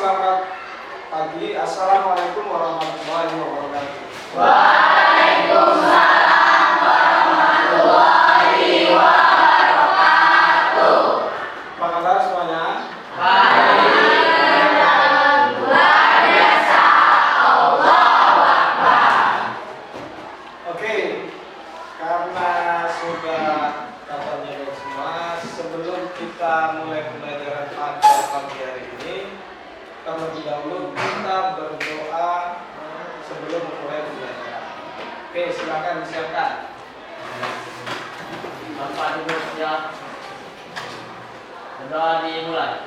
selamat pagi. Assalamualaikum warahmatullahi wabarakatuh. Waalaikumsalam warahmatullahi wabarakatuh. Apa kabar semuanya? Baik, luar biasa. Allahu Akbar. Oke, karena sudah kabarnya baik semua, sebelum kita mulai pembelajaran pada pagi hari ini, terlebih dahulu kita berdoa sebelum mulai pembelajaran. Oke, silakan disiapkan. Bapak Ibu siap. Berdoa dimulai.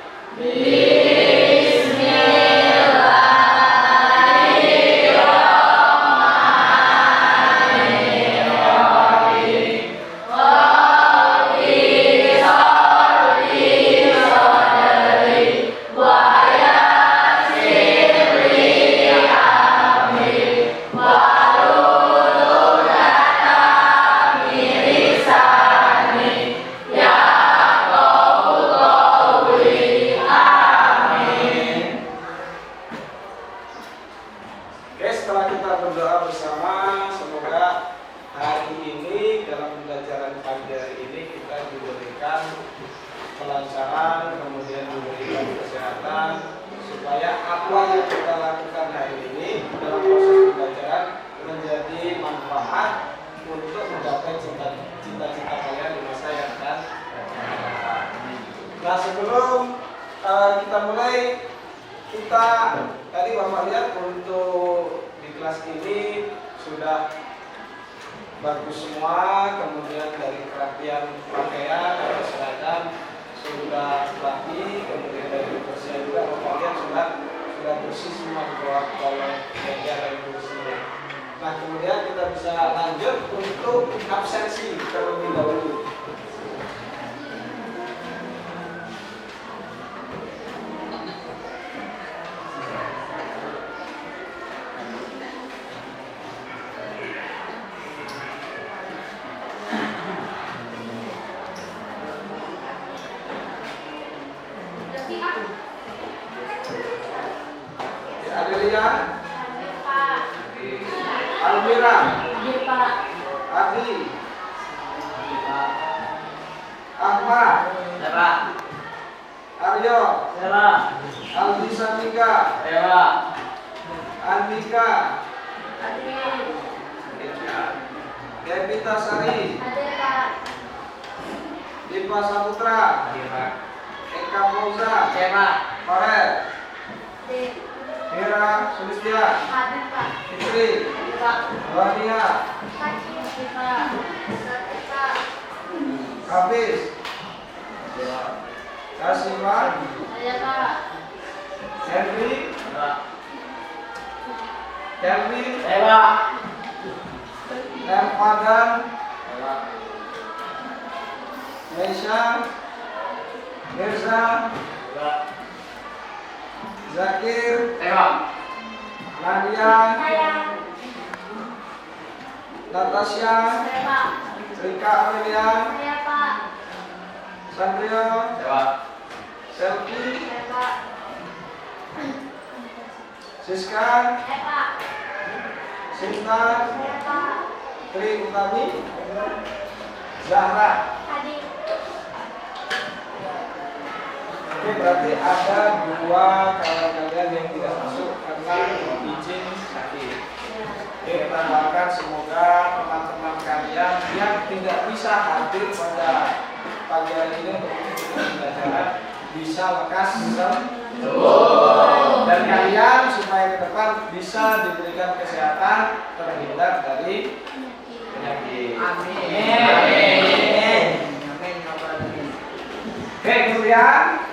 Oke, setelah kita berdoa bersama, semoga hari ini dalam pembelajaran pagi hari ini kita diberikan kelancaran, kemudian diberikan kesehatan, supaya apa yang kita lakukan hari ini dalam proses pembelajaran menjadi manfaat untuk mencapai cita-cita kalian di masa yang akan datang. Nah, sebelum kita mulai, kita tadi Bapak lihat untuk di kelas ini sudah bagus semua, kemudian dari kerapian pakaian atau seragam sudah rapi, kemudian dari kebersihan juga Bapak lihat sudah bersih semua di bawah meja dan kursinya. Nah, kemudian kita bisa lanjut untuk absensi terlebih dahulu. Adelia, Almira, Adi, Ahmad, Aryo, Aldi Sanika, Andika, Devita Sari, Dipa Saputra, Eka Fauza, Farel, Mira Sulistia, Fitri, Wania, Hafiz, Kasimah, Henry, Kelvin, Fadan, Meisha, Mirza, Zakir, Nadia, Natasha, Rika Amelia, Sandrio, Selvi, Siska, Sinta, Tri Utami, Zahra. Oke, berarti ada dua kawan kalian yang tidak masuk karena izin sakit. Oke, kita doakan semoga teman-teman kalian yang tidak bisa hadir pada pagi hari ini untuk pembelajaran bisa lekas sembuh, dan kalian supaya ke depan bisa diberikan kesehatan terhindar dari penyakit. Amin. Oke, kemudian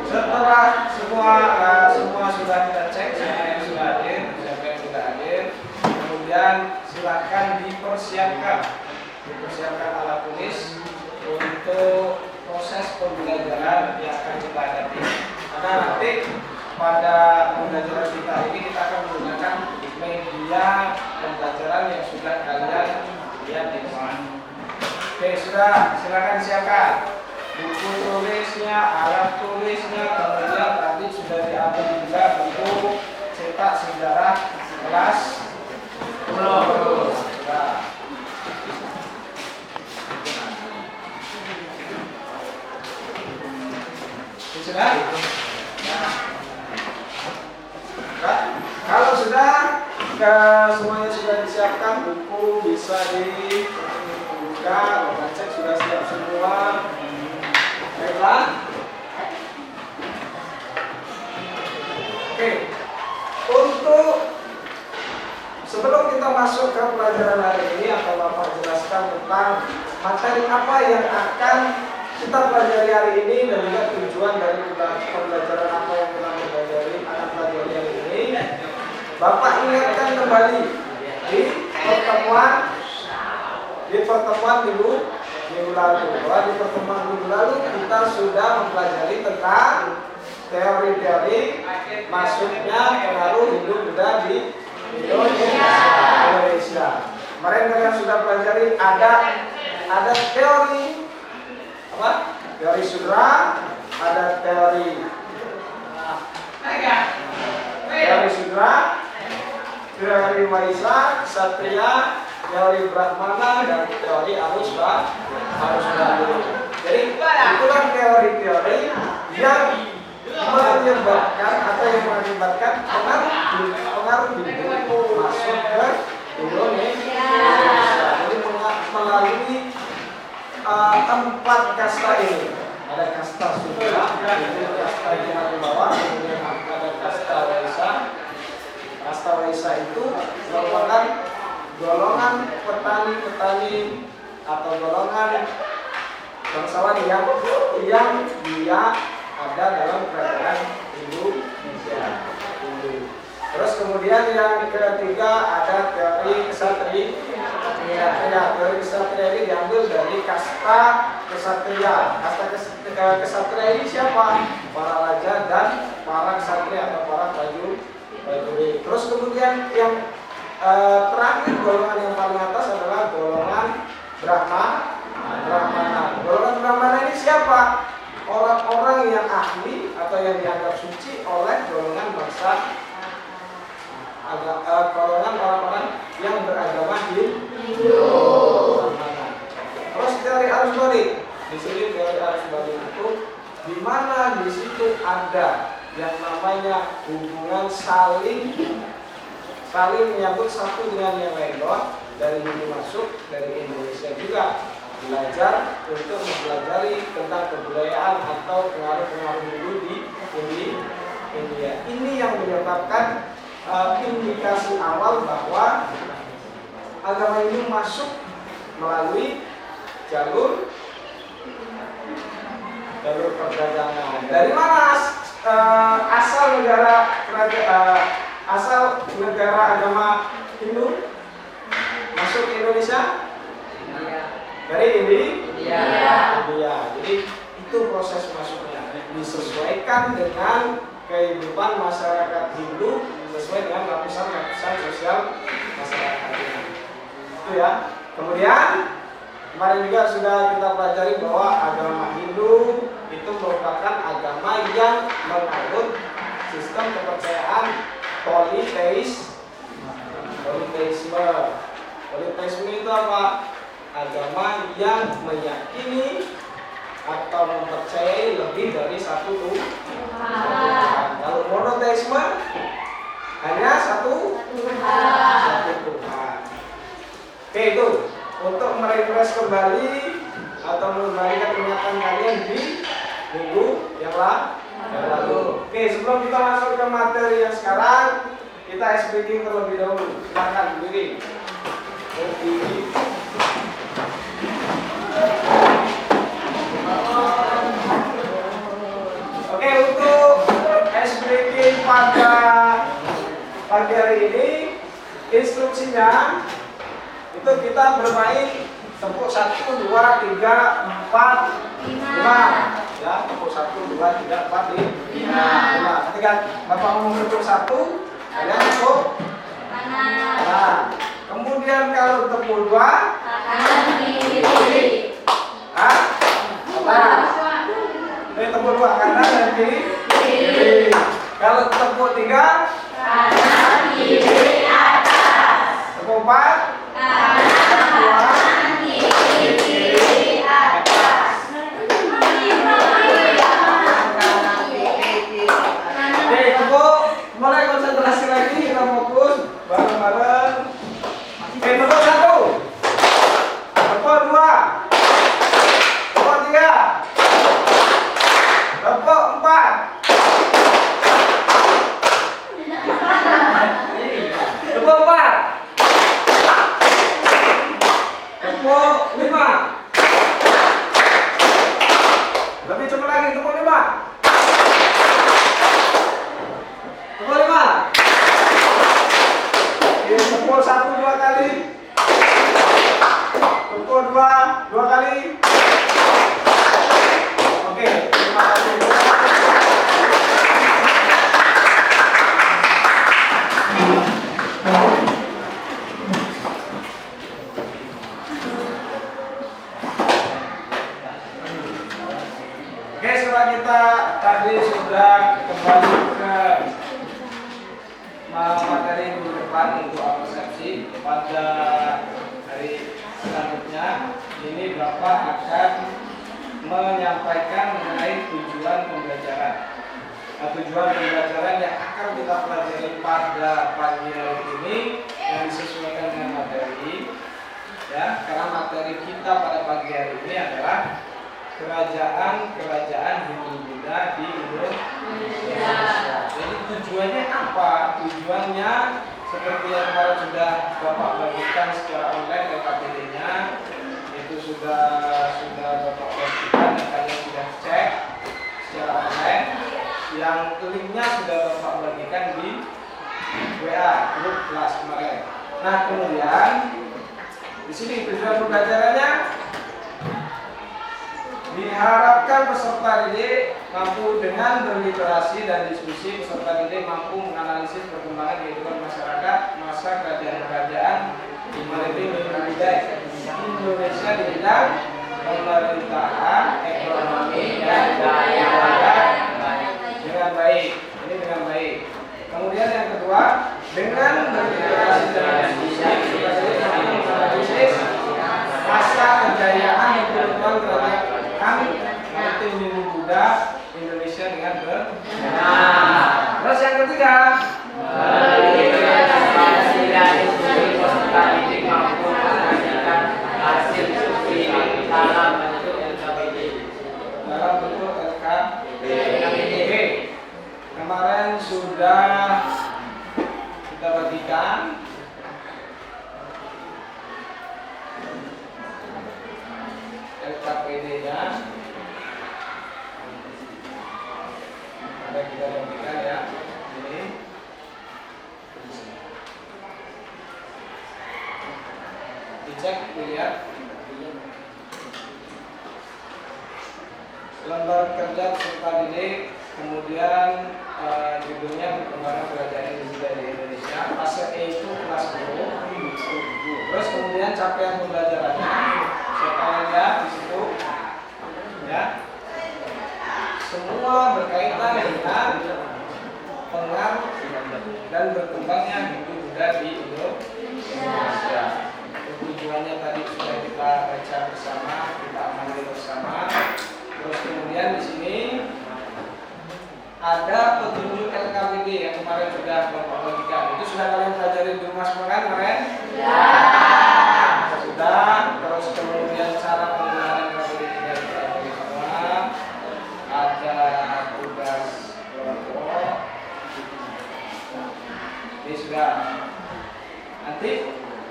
setelah semua sudah kita cek siapa yang sudah hadir, siapa yang tidak hadir, kemudian silakan dipersiapkan alat tulis untuk proses pembelajaran yang akan kita hadapi. Karena nanti pada pembelajaran kita ini kita akan menggunakan media pembelajaran yang sudah kalian lihat di depan. Oke, sudah, silakan disiapkan buku tulisnya, alat tulisnya, kemudian sejarah kelas 10. Sudah? Kalau sudah, semuanya sudah disiapkan, buku bisa dibuka, cek sudah siap semua. Baiklah. Oke, untuk sebelum kita masuk ke pelajaran hari ini, akan Bapak jelaskan tentang materi apa yang akan kita pelajari hari ini dan juga tujuan dari pembelajaran apa yang kita akan pelajari hari ini. Bapak ingatkan kembali di pertemuan minggu lalu, bahwa di pertemuan minggu lalu kita sudah mempelajari tentang teori-teori masuknya pengaruh Hindu-Buddha di Indonesia. Kemarin kalian sudah pelajari ada teori apa? Teori Sudra, ada teori Sudra, teori Waisa, Satria, teori Brahmana, dan teori arus baru. Jadi itulah teori-teori yang menyebabkan atau yang mengakibatkan pengaruh Hindu masuk ke Indonesia. Jadi melalui empat kasta ini. Ada kasta Sudra, kasta yang di bawah, kemudian ada kasta Waisa. Kasta Waisa itu merupakan golongan petani-petani atau golongan bangsawan yang dia ada dalam kerajaan Indonesia. Terus kemudian yang ketiga ada teori kesatria. Teori kesatria ini diambil dari kasta kesatria. Kasta kesatria ini siapa? Para raja dan para kesatria atau para prajurit. Terus kemudian yang terakhir, golongan yang paling atas adalah golongan Brahmana. Golongan Brahmana ini siapa? Orang-orang yang ahli atau yang dianggap suci oleh golongan bangsa, golongan orang-orang yang beragama Hindu. Terus teori arus balik. Di sini teori arus balik itu di mana di situ ada yang namanya hubungan saling menyambut satu dengan yang lain, loh. Dari Hindu masuk, dari Indonesia juga belajar untuk mempelajari tentang kebudayaan atau pengaruh-pengaruh Hindu di India. Ini yang menyebabkan indikasi awal bahwa agama Hindu masuk melalui jalur perdagangan. Dari mana asal negara agama Hindu masuk ke Indonesia? Dari India. Jadi itu proses masuknya, disesuaikan dengan kehidupan masyarakat Hindu, sesuai dengan lapisan-lapisan sosial masyarakatnya. Itu ya. Kemudian kemarin juga sudah kita pelajari bahwa agama Hindu itu merupakan agama yang menganut sistem kepercayaan politeisme. Politeisme itu apa? Agama yang meyakini atau mempercayai lebih dari satu Tuhan. Kalau monoteisme hanya satu Tuhan. Oke, itu untuk merefresh kembali atau mengembalikan ingatan kalian di minggu yang lalu. Oke, sebelum kita masuk ke materi yang sekarang, kita SPG terlebih dahulu. Silakan berdiri. Oke, untuk SPG pada pagi hari ini, instruksinya itu kita bermain tepuk 1, 2, 3, 4, 5. Ya, tepuk 1, 2, 3, 4, 5. Ketika Bapak mau tepuk 1, kalian tepuk kanan. Kemudian kalau tepuk 2, kanan kiri. Tepuk 2 kanan dan kiri. Kalau tepuk 3, kanan Tepuk 5. Tepuk 5. Oke, tepuk 1 2 kali. Tepuk 2 kali. Oke, terima kasih. Oke, setelah kita tadi sudah kembali ke materi minggu depan untuk persepsi, pada hari selanjutnya ini Bapak akan menyampaikan mengenai tujuan pembelajaran. Nah, tujuan pembelajaran yang akan kita pelajari pada pagi hari ini yang disesuaikan dengan materi, ya, karena materi kita pada pagi hari ini adalah kerajaan Hindu Buddha di Indonesia. Jadi tujuannya apa? Tujuannya seperti yang kemarin sudah Bapak bagikan secara online KPD-nya, itu sudah Bapak bagikan dan kalian sudah cek secara online. Yang linknya sudah Bapak bagikan di WA grup kelas kemarin. Nah, kemudian di sini tujuan pembelajarannya diharapkan peserta didik mampu dengan berliterasi dan diskusi. Peserta didik mampu menganalisis perkembangan kehidupan masyarakat masa kerajaan-kerajaan maritim Indonesia di bidang pemerintahan, ekonomi, dan budaya dengan baik. Ini dengan baik. Kemudian yang kedua, dengan berliterasi dan diskusi, peserta didik mampu menganalisis masa kejayaan kehidupan kerajaan maritim Hindu Buddha Indonesia dengan benar. Terus yang ketiga, berliterasi dan diskusi, peserta didik mampu menyajikan hasil diskusi dalam bentuk LKPD. Kemarin sudah kita bagikan LKPD-nya. Ada kita bagikan ya. Ini dicek, dilihat. Lembar kerja peserta didik, kemudian judulnya perkembangan kerajaan di Indonesia. Fase E itu kelas 10. Terus kemudian capaian pembelajarannya. Saya lihat di situ, ya. Semua berkaitan dengan pengaruh dan berkembangnya Hindu Buddha di Indonesia. Tujuannya tadi sudah kita baca bersama, kita amati bersama. Terus kemudian di sini ada petunjuk LKPD yang kemarin sudah Bapak bagikan. Itu sudah kalian pelajari di rumah semua kan kemarin? Sudah. Terus kemudian cara penggunaan LKPD tidak dipelajari semua. Ada tugas kelompok. Ini sudah. Nanti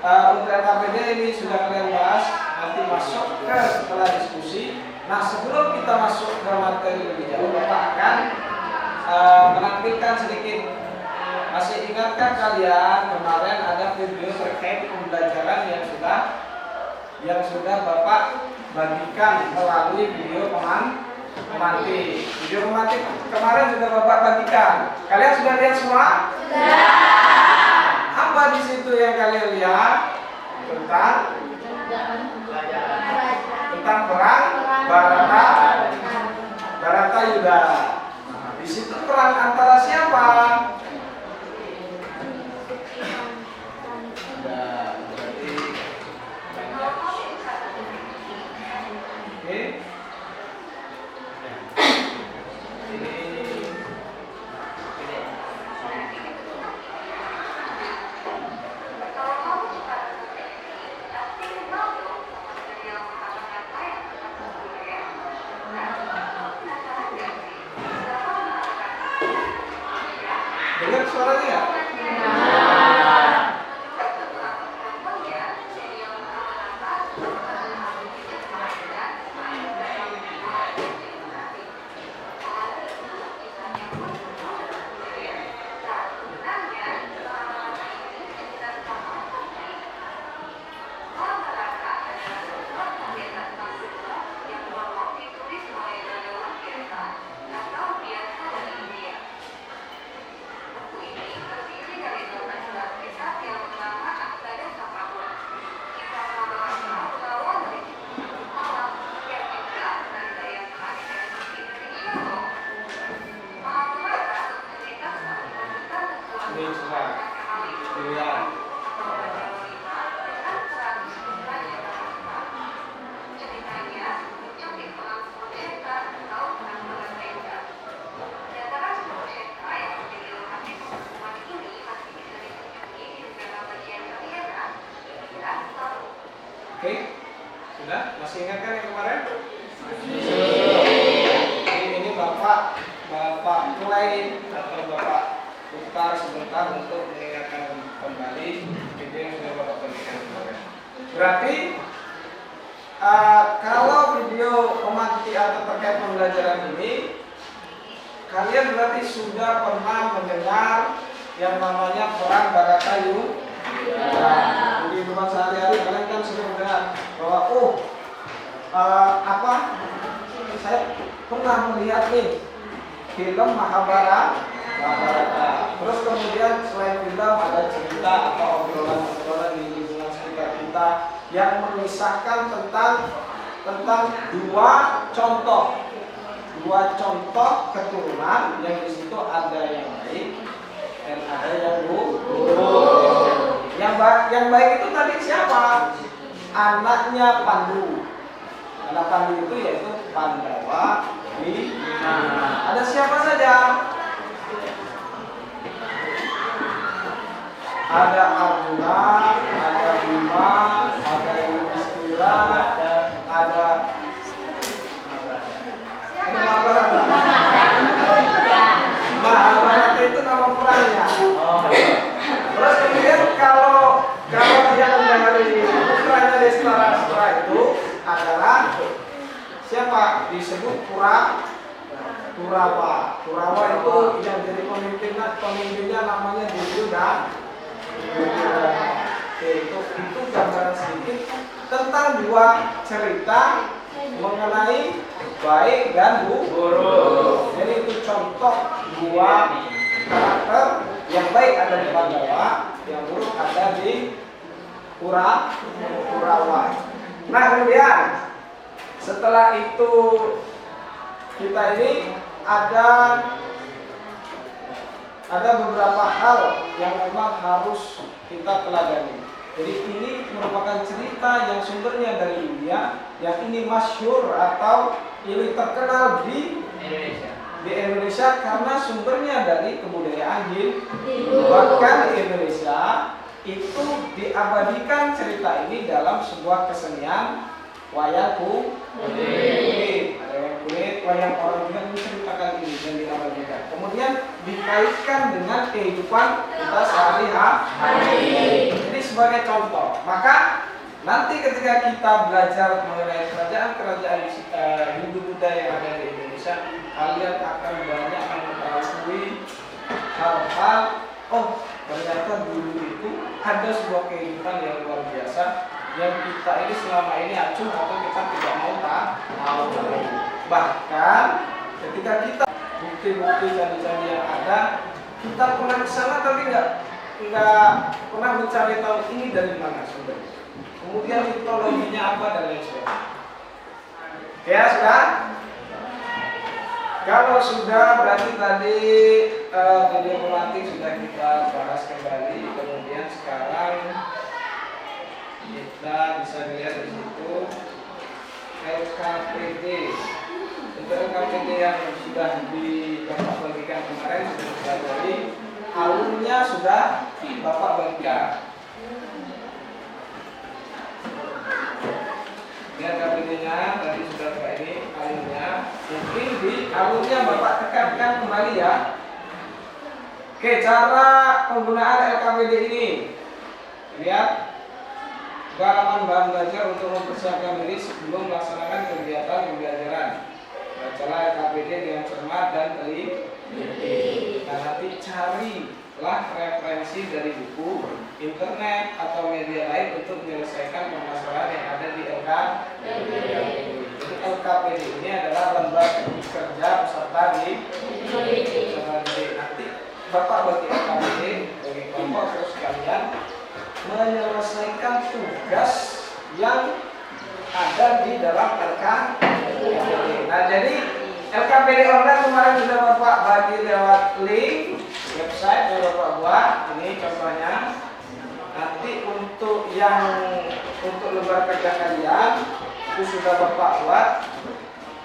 untuk LKPD ini sudah kalian bahas. Nanti masuk ke setelah diskusi. Nah, sebelum kita masuk ke materi lebih jauh, Bapak akan menampilkan sedikit. Masih ingatkah kalian kemarin ada video terkait pembelajaran yang sudah Bapak bagikan melalui video pemantik. Video pemantik kemarin sudah Bapak bagikan. Kalian sudah lihat semua? Sudah. Apa di situ yang kalian lihat? Tentang perang Baratayuda. Nah, di situ perang antara siapa? Dengar suaranya nggak? Bapak play atau Bapak putar sebentar untuk mengingatkan kembali video yang sudah Bapak berikan kemarin. Berarti kalau video pemateri atau terkait pembelajaran ini, kalian berarti sudah pernah mendengar yang namanya perang Baratayuda. Di kehidupan sehari-hari kalian kan sudah mendengar bahwa saya pernah melihat nih film Mahabharata. Terus kemudian selain film ada cerita atau obrolan-obrolan di lingkungan sekitar kita yang memisahkan tentang dua contoh keturunan yang di situ ada yang baik dan ada yang buruk. Yang baik itu tadi siapa? Anaknya Pandu. Anak Pandu itu yaitu Pandawa, Bima. Ada siapa saja? Ada Arjuna, ada Bima, ada Yudhistira, ada Mahabharata itu nama perangnya. Terus kemudian kalau yang dari putranya Destarastra itu adalah siapa? Disebut Kurawa. Kurawa itu yang jadi pemimpinnya namanya Duryodhana. Itu gambaran sedikit tentang dua cerita mengenai baik dan buruk. Jadi itu contoh dua karakter, yang baik ada di Pandawa, yang buruk ada di Kurawa. Nah kemudian setelah itu kita ini ada beberapa hal yang memang harus kita teladani. Jadi ini merupakan cerita yang sumbernya dari India, yang ini masyhur atau ini terkenal di Indonesia karena sumbernya dari kebudayaan Hindu. Bahkan di Indonesia itu diabadikan cerita ini dalam sebuah kesenian wayang kulit. Ada wayang kulit, wayang orang juga menceritakan ini dan diabadikan. Kemudian dikaitkan dengan kehidupan kita sehari-hari. Jadi sebagai contoh, maka nanti ketika kita belajar mengenai kerajaan Hindu Buddha yang ada di Indonesia, kalian akan banyak mengetahui hal-hal. Oh, ternyata dulu itu ada sebuah kehidupan yang luar biasa yang kita ini selama ini acuh atau kita tidak mau tahu. Bahkan ketika kita bukti-bukti candi-candi yang ada, kita pernah ke sana tapi nggak pernah mencari tahu ini dari mana sumbernya. Kemudian mitologinya apa dan lain sebagainya. Ya sudah. Kalau sudah berarti tadi video pelatih sudah kita bahas kembali. Kemudian sekarang kita bisa lihat di situ LKPD. Untuk LKPD yang sudah Bapak bagikan kemarin sudah dipelajari, alumnya sudah Bapak bagikan. Ini LKPD-nya tadi sudah Pak ini alumnya. Mungkin di alumnya Bapak tekankan kembali ya. Oke, cara penggunaan LKPD ini. Lihat halaman bahan belajar untuk mempersiapkan diri sebelum melaksanakan kegiatan pembelajaran. Bacalah LKPD dengan cermat dan teliti. Nah, nanti carilah referensi dari buku, internet atau media lain untuk menyelesaikan permasalahan yang ada di LKPD. Jadi LKPD ini adalah lembar kerja peserta didik. Nanti Bapak bagi LKPD bagi kelompok terus kalian menyelesaikan tugas yang ada di dalam LKPD. Nah, jadi LKPD online kemarin sudah Bapak bagi lewat link website yang Bapak buat. Ini contohnya. Nanti untuk lembar kerja kalian itu sudah Bapak buat,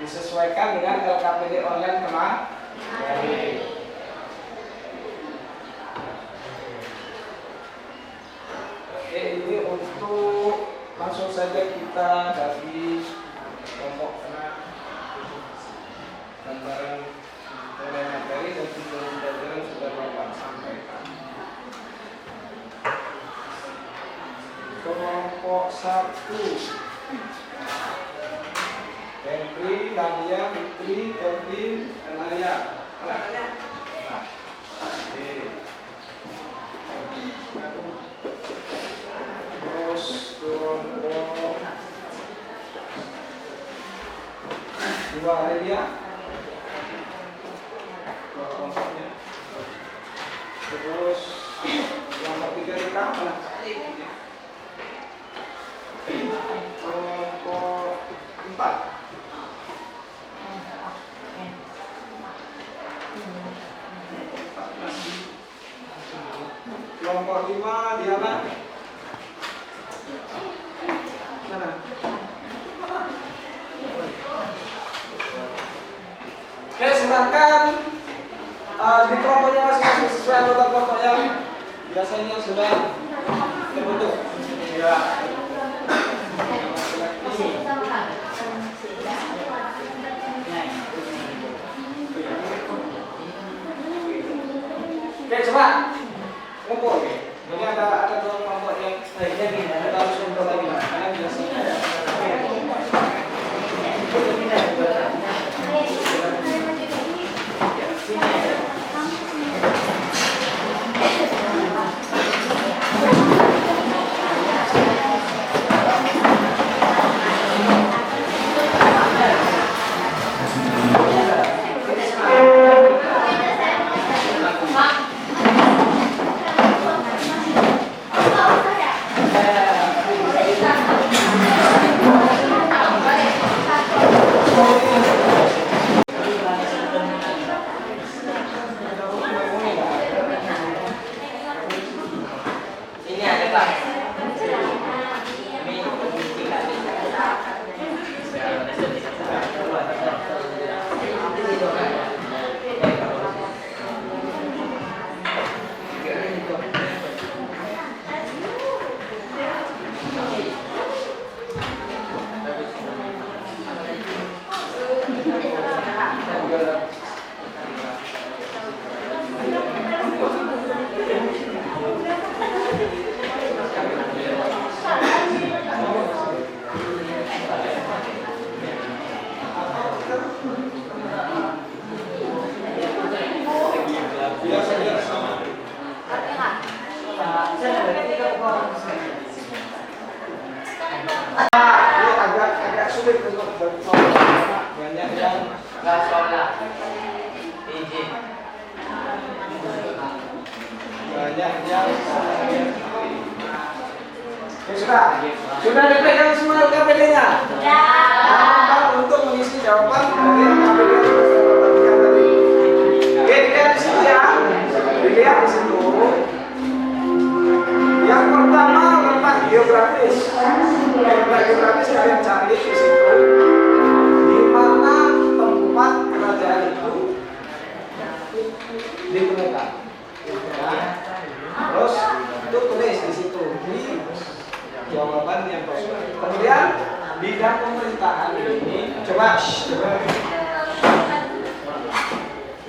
disesuaikan dengan LKPD online kemarin. Ini untuk langsung saja kita dari kelompok gambaran 1. Febri, Nadia, Fitri, Kevin, dan Arya. Terus kelompok 2 Arya. Kelompoknya. Terus kelompok 3 Rika. Kelompok 4 kelompok 5 Diana. Sana. Oke, silakan di kelompoknya masing-masing sesuai anggota kelompok yang biasanya sudah terbentuk. Ya. Oke, coba ngumpul. Ini ada 2 kelompok yang kita harus ngumpul lagi. Karena biasanya ada. Agak sulit untuk berkelompok. Banyak yang Nggak sekolah. Izin. banyak yang sudah dipegang semua KPD-nya. Ya. Untuk mengisi jawaban dari KPD yang kita tadi. Oke, dilihat di situ ya. Dilihat di situ. Yang pertama letak geografis. Letak geografis kalian cari di situ. Di mana tempat kerajaan itu ditemukan. Ya. Terus itu tulis di situ di jawaban yang kosong. Kemudian bidang pemerintahan ini coba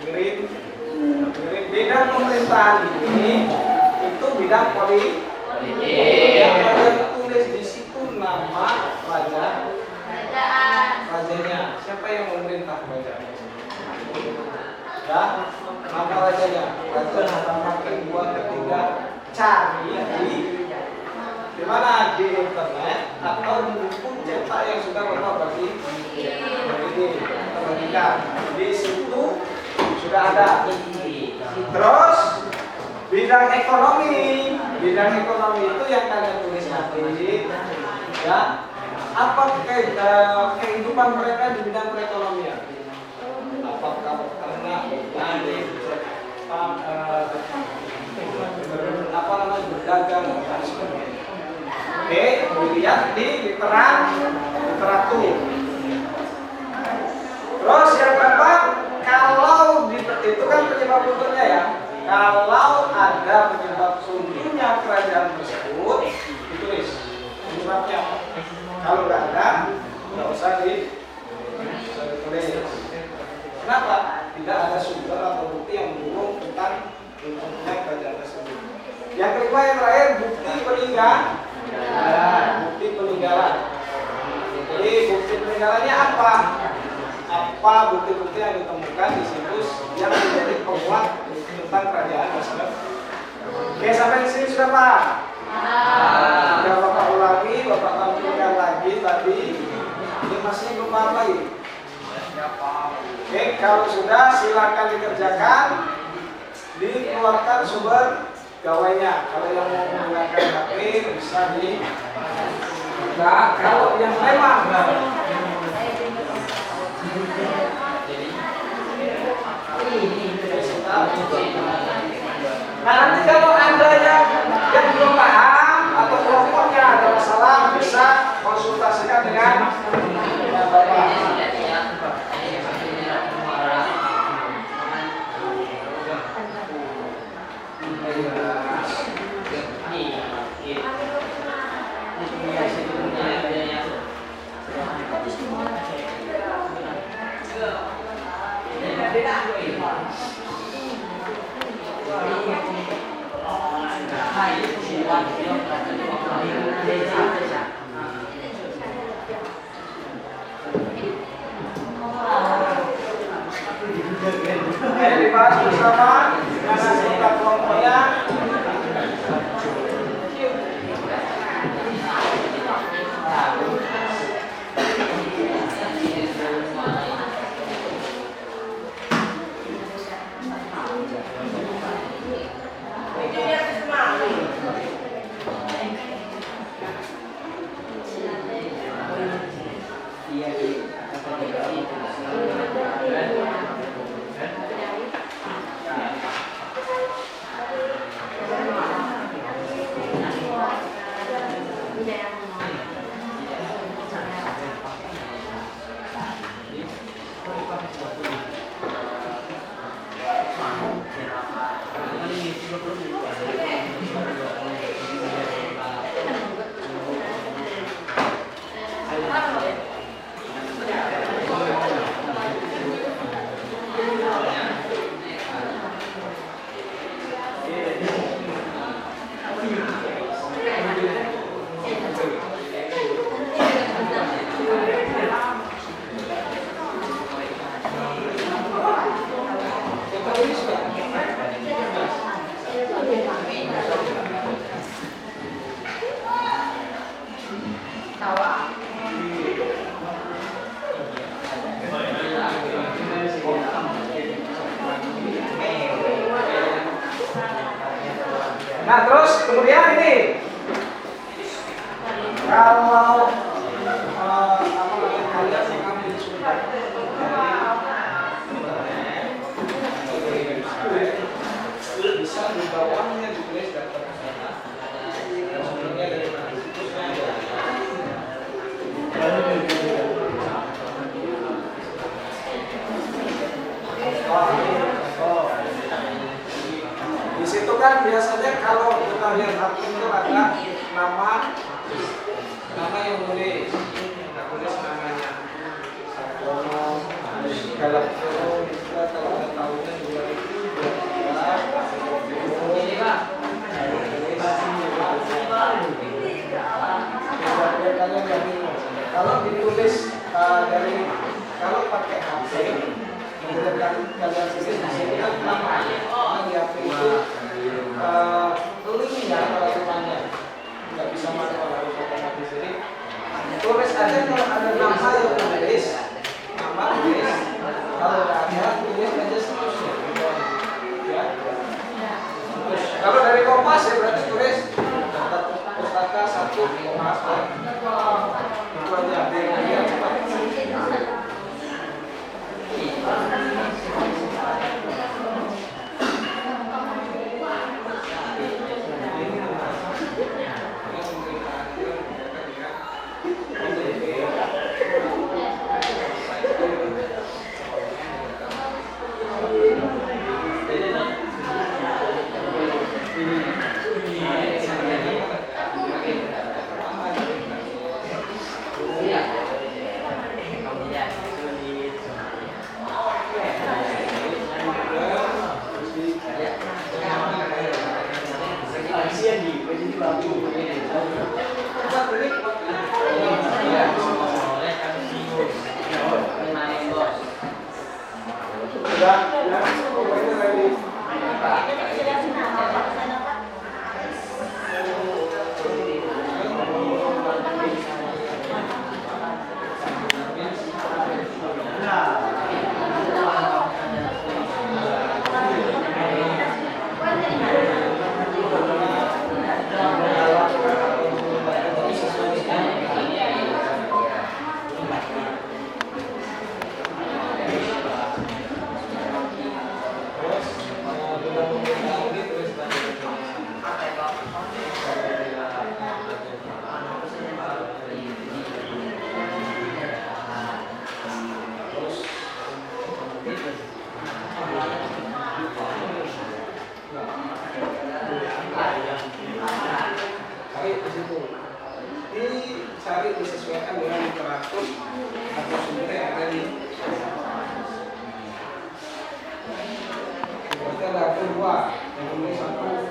dengerin bidang pemerintahan ini itu bidang politik. Yang kalian tulis di situ nama rajanya. Siapa yang memerintah kerajaan? Ya, nama rajanya. Raja pertama, kedua, ketiga. Cari di mana, di internet atau di buku cetak yang sudah Bapak bagi bagikan. Di situ sudah ada. Terus bidang ekonomi itu yang kalian tulis nanti. Ya, apa kehidupan mereka di bidang perekonomian? Apakah peternak, petani, berdagang dan sebagainya. Oke, dilihat di literatur. Terus yang keempat, kalau itu kan penyebab runtuhnya ya. Kalau ada penyebab runtuhnya kerajaan tersebut, ditulis penyebabnya. Kalau nggak ada, nggak usah ditulis. Kenapa? Tidak ada sumber atau bukti yang mendukung tentang runtuhnya kerajaan tersebut. Yang kelima yang terakhir, bukti peninggalan. Bukti peninggalan peninggalan. Jadi bukti peninggalannya apa? Apa bukti-bukti yang ditemukan di situs yang menjadi penguat tentang kerajaan Mesir? Oke, sampai di sini sudah Pak? Sudah Bapak ulangi, Bapak tampilkan lagi tadi. Ini masih belum paham lagi. Oke, kalau sudah silakan dikerjakan, dikeluarkan sumber gawainya. Kalau yang mau menggunakan HP bisa di. Nah, kalau yang memang nah, nanti kalau Anda yang belum paham atau kelompoknya ada masalah, bisa konsultasikan dengan Bapak. Ayo dibahas bersama dengan anggota kelompoknya. Nah, terus kemudian ini kalau kalian mengambil sumber bisa di bawahnya ditulis daftar kesana. Sumbernya dari mana? Situsnya di situ kan biasanya kalau kita lihat akun itu ada nama yang nulis, tulis namanya Sartono, Galaktono, kalau ada tahunnya 2012. Kalau ditulis kalau pakai HP, menggunakan kalian sendiri di sini kan namanya di HP itu linknya kalau semuanya nggak bisa manual harus otomatis. Jadi tulis aja kalau ada nama yang tulis nama tulis, kalau nggak ada tulis aja seterusnya. Ya. Kalau dari Kompas ya berarti tulis daftar pustaka 1 Kompas. Itu aja biar cepat. Sudah? Ya, pokoknya ready. Dicari disesuaikan dengan literatur atau sumber yang ada di berarti ada dua yang ini satu ya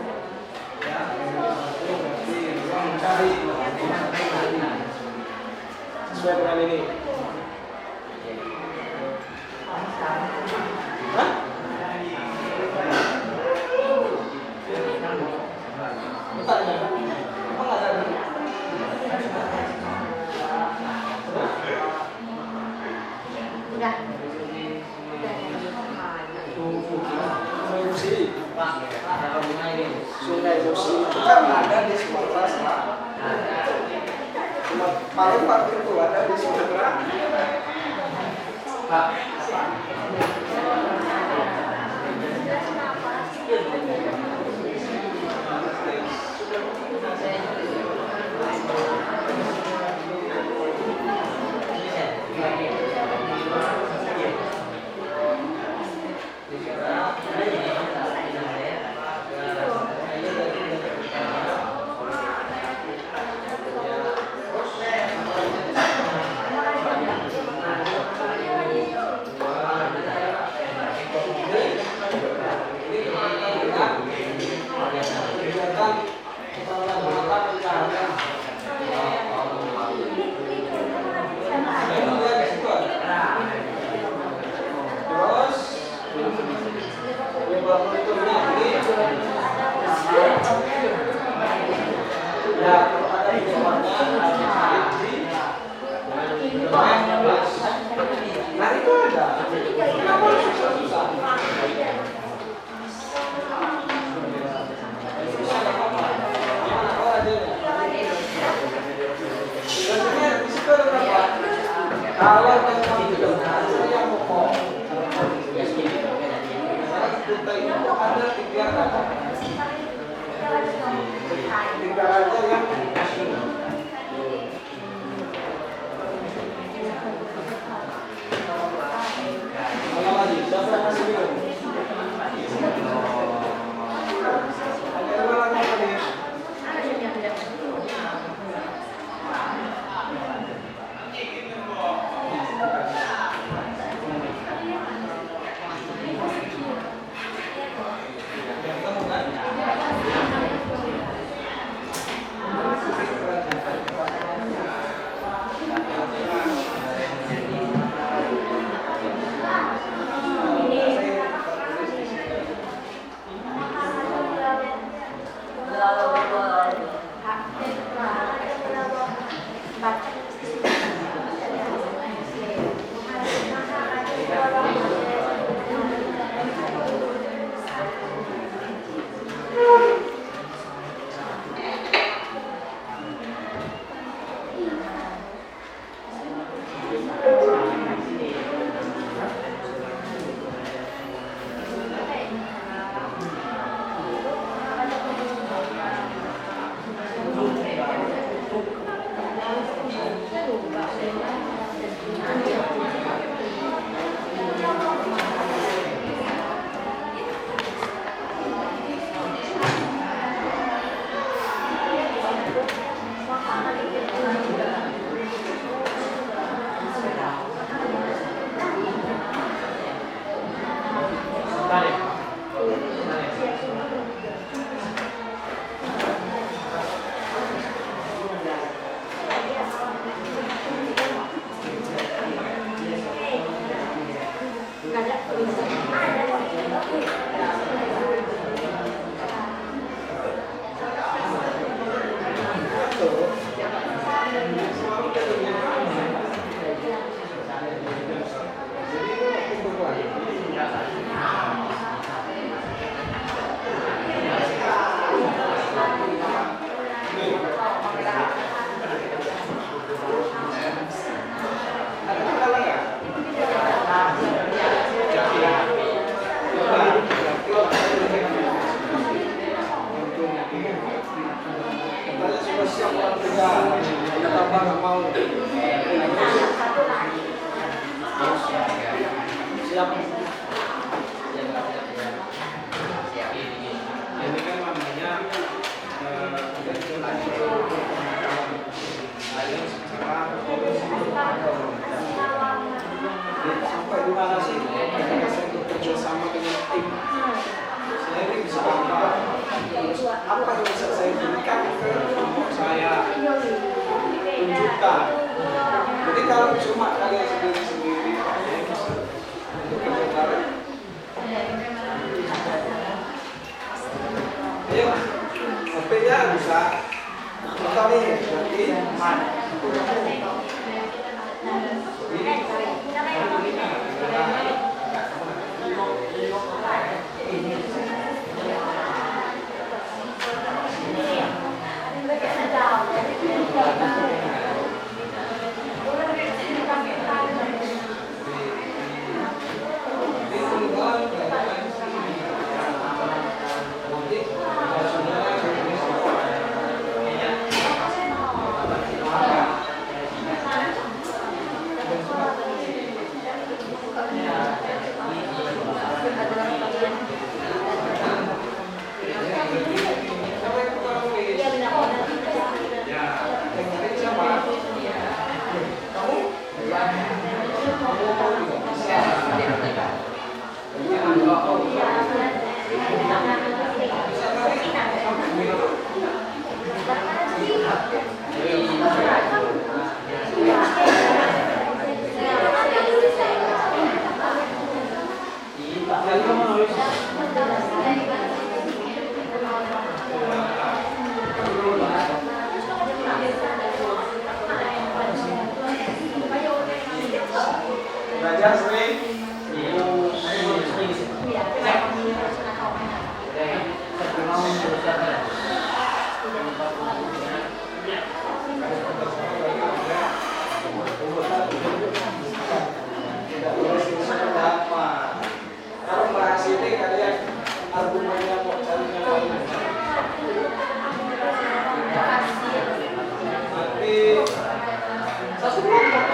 yang ini satu berarti dua mencari sesuai dengan ini. Hah? Bertanya, emang ada Sungai Musi itu kan ada di Sumatera Selatan. Paling waktu itu ada di Sumatera. Pak. Nah itu ada. Kenapa susah-susah? Kalau yang pokok kita itu ada tiga raja yang bersama dengan tim. Saya ini bisa apa? Apa yang bisa saya berikan ke kelompok saya? Tunjukkan. Jadi kalau cuma kalian sendiri-sendiri, kalian bisa untuk kerja bareng. Ayo, HP-nya bisa. Kita nih, berarti belajar sering. Tidak boleh apa. Kalau bahas ini kalian argumennya mau cari yang lain. Nanti satu kelompok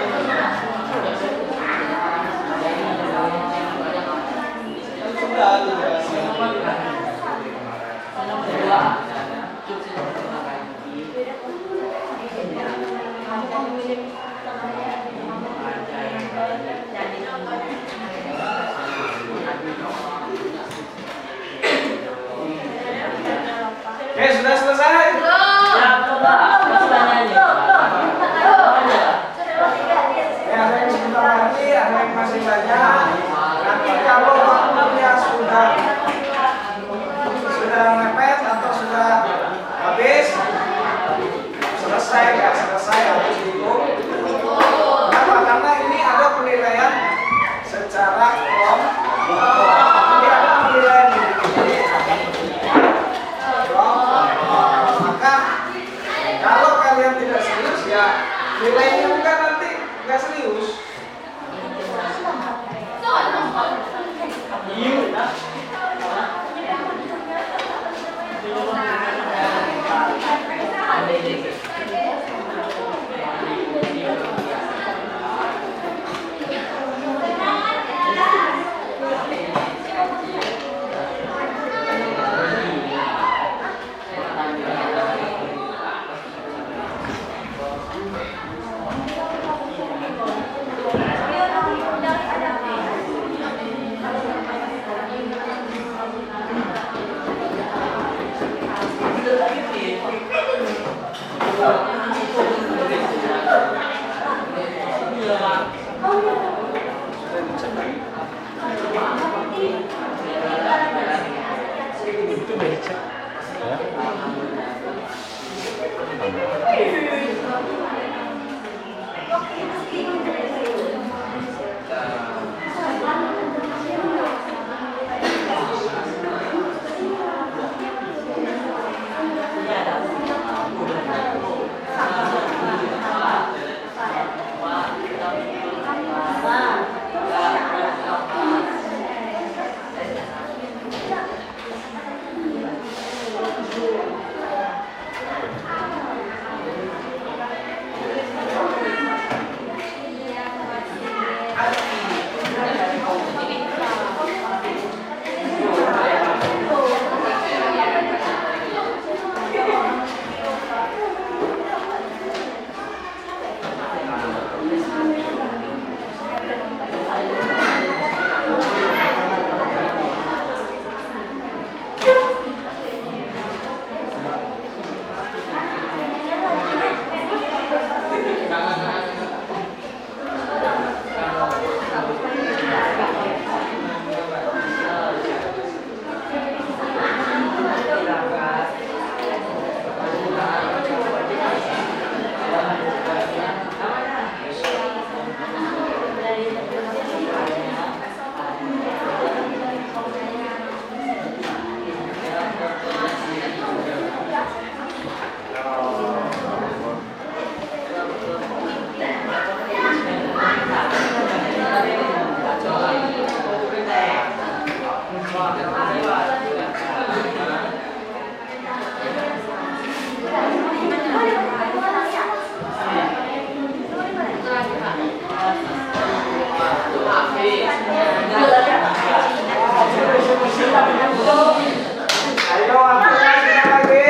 Ayo, waktunya lagi.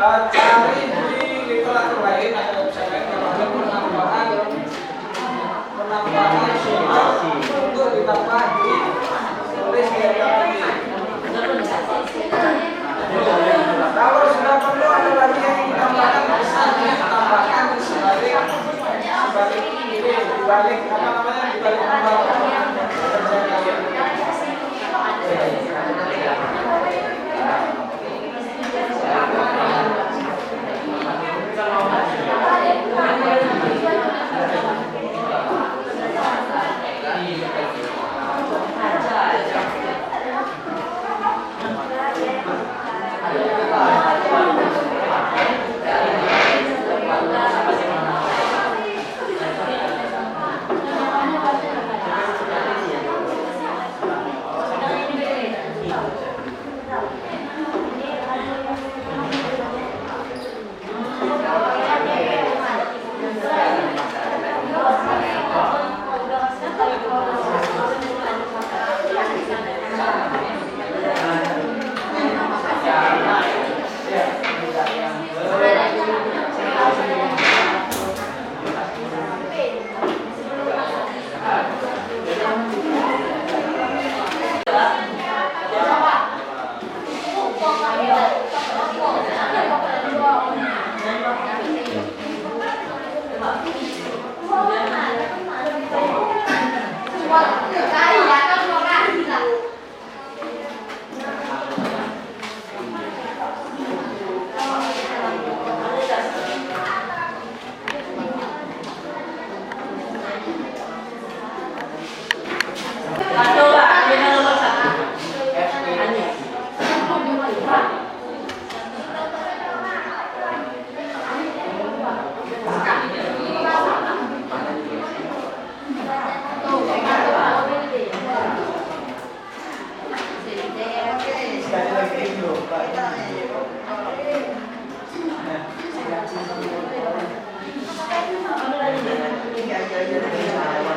Cari di literatur lain atau website lain yang ada penambahan soal untuk ditambah di tulis di ini. Kalau sudah perlu ada lagi yang ditambahkan bisa ditambahkan sebalik ini dibalik apa namanya dibalik kerjaan kalian.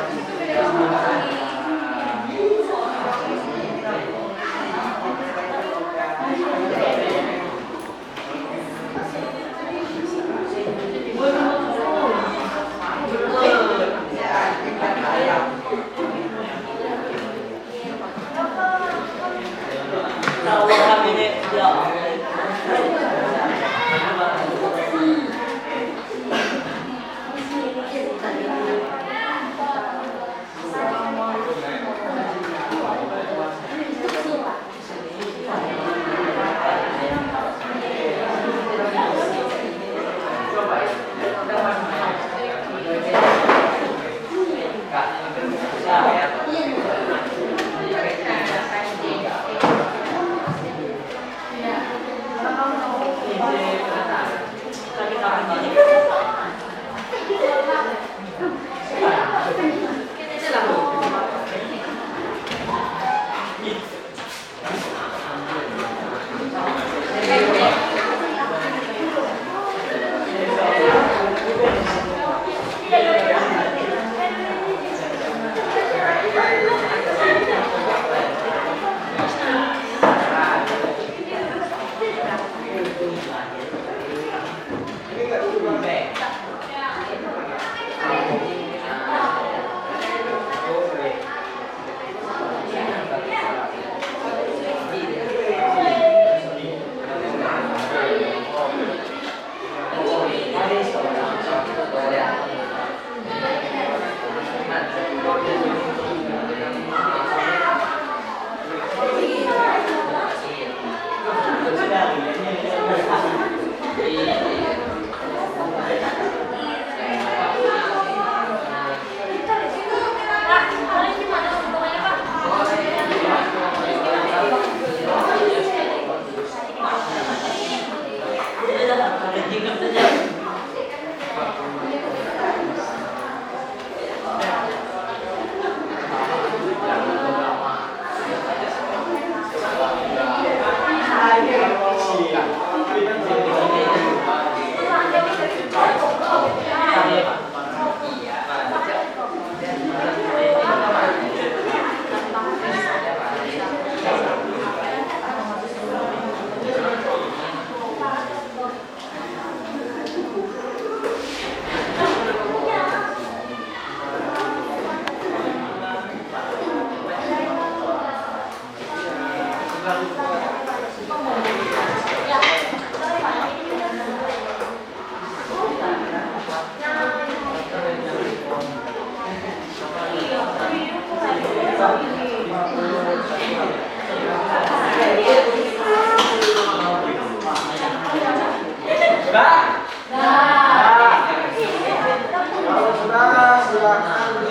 silakan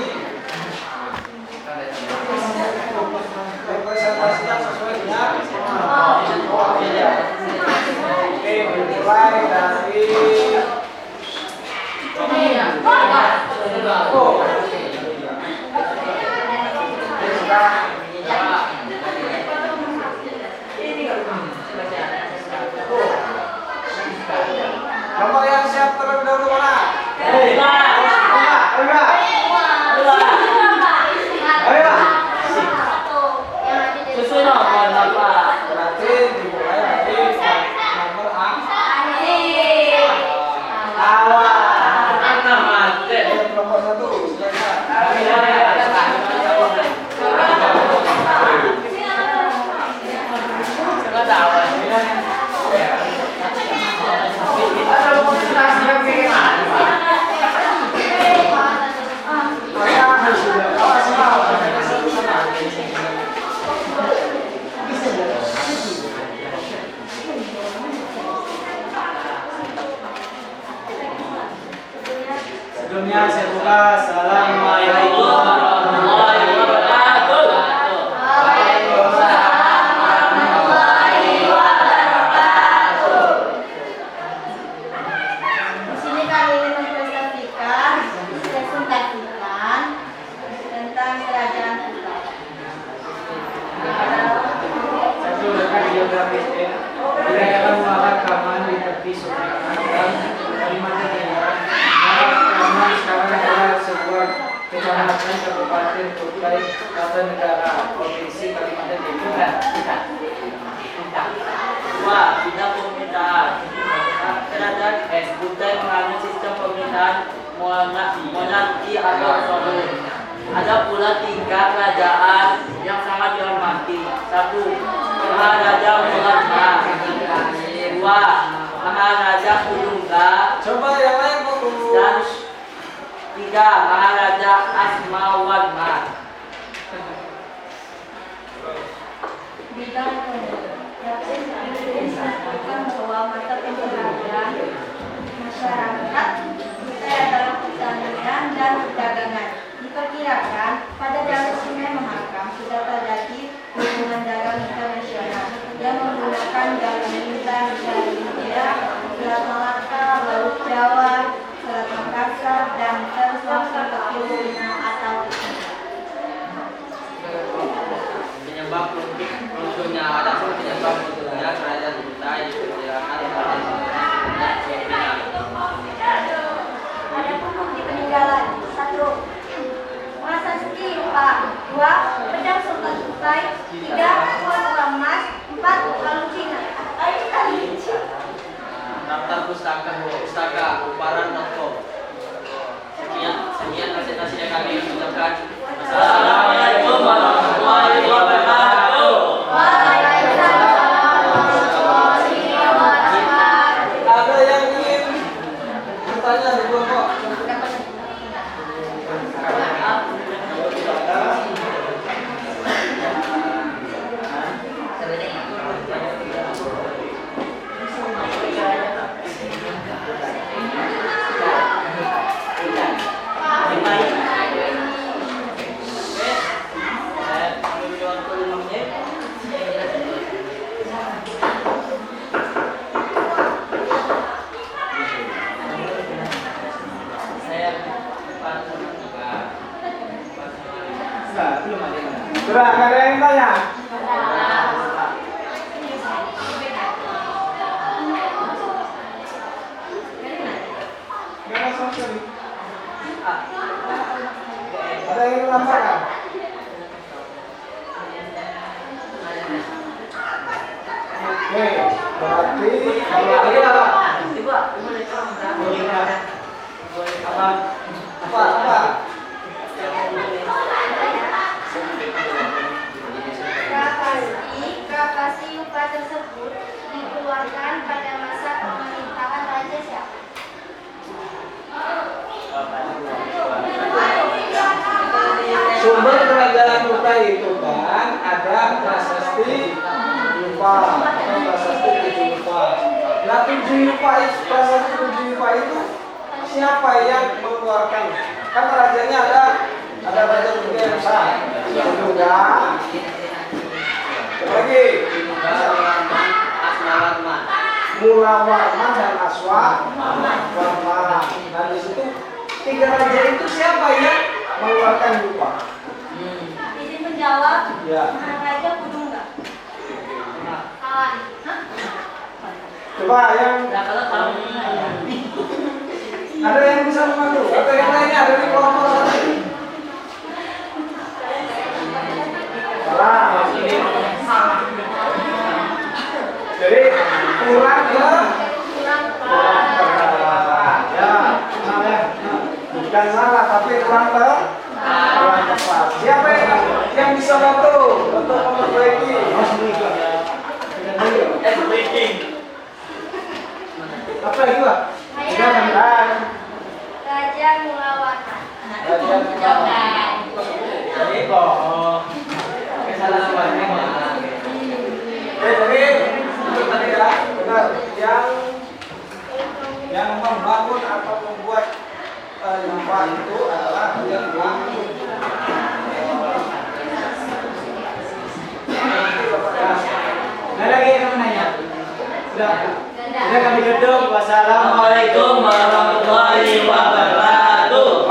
representasikan sesuai dengan oke, dimulai dari nomor yang siap terlebih dahulu mana? Sesuai nomor Bapak. Berarti dimulai dari nomor A. Angka mati. Nomor 1 silakan. Coba tahu. Ada komunikasi yang gimana? Sebelumnya saya buka. Assalamualaikum warahmatullahi wabarakatuh. Di sini kami ingin mempresentasikan tentang kerajaan kita. Satu letak geografis Daerah Muara Kaman di tepi Sungai dan Kalimantan Timur. Muara Kaman sekarang adalah sebuah kecamatan Kabupaten Kutai Kartanegara, Provinsi Kalimantan Timur. Dua, bidang pemerintahan. Kerajaan Kutai menganut sistem pemerintahan monarki atau absolut. Ada pula 3 kerajaan yang sangat dihormati. 1. Maharaja Mulatma. 2. Maharaja Kudungga. Coba yang lain fokus. Dan 3. Maharaja Asmawarma. Bidang ekonomi. Dapat disampaikan bahwa mata pencaharian masyarakat kita adalah pertanian dan perdagangan. Diperkirakan pada jalur Sungai Mahakam sudah terjadi hubungan dagang internasional yang menggunakan jalur lintas dari India, Selat Malaka, Laut Jawa, Selat Makassar, dan termasuk ke Filipina atau Penyebab runtuhnya ada pun penyebab runtuhnya kerajaan Kutai diperkirakan pada ada bukti peninggalan. 1. Prasasti Rupa. 2. Pedang Sultan Kutai. 3. Kuat emas. 4. Kalung Cina. daftar pustaka uparan.com. Sekian presentasi yang kami ucapkan. Assalamualaikum warahmatullahi wabarakatuh. Ada yang ingin bertanya di kelompok? Sudah, nggak ada yang tanya? Nggak ada sama sekali. Ada yang melaporkan? Oke, berarti kalau ada apa? Prasasti upah tersebut dikeluarkan pada masa pemerintahan Raja siapa? Sumber kerajaan Kutai itu kan ada prasasti Yupa atau prasasti Tujuh Yupa. Nah, Tujuh Yupa itu, prasasti Tujuh Yupa itu siapa yang mengeluarkan? kan rajanya ada raja juga yang sah. Juga. Lagi. Mula Warman dan Aswa Warman. Nah di situ 3 raja itu siapa yang mengeluarkan dupa? Izin menjawab. Ya. Raja kudu enggak? Hah? Coba yang ada yang bisa membantu atau yang lainnya ada di kelompok satu. Salah. Jadi kurang ke ya, bukan salah tapi kurang tepat. Siapa yang bisa bantu untuk memperbaiki? Apa itu Pak? Raja Mulawarman. Raja Jawab. Jadi kok kesalahannya Jadi itu tadi ya, benar. Yang membangun atau membuat lupa itu adalah yang bangun. Nah lagi yang nanya. Sudah kami gedung. Wassalamualaikum warahmatullahi wabarakatuh.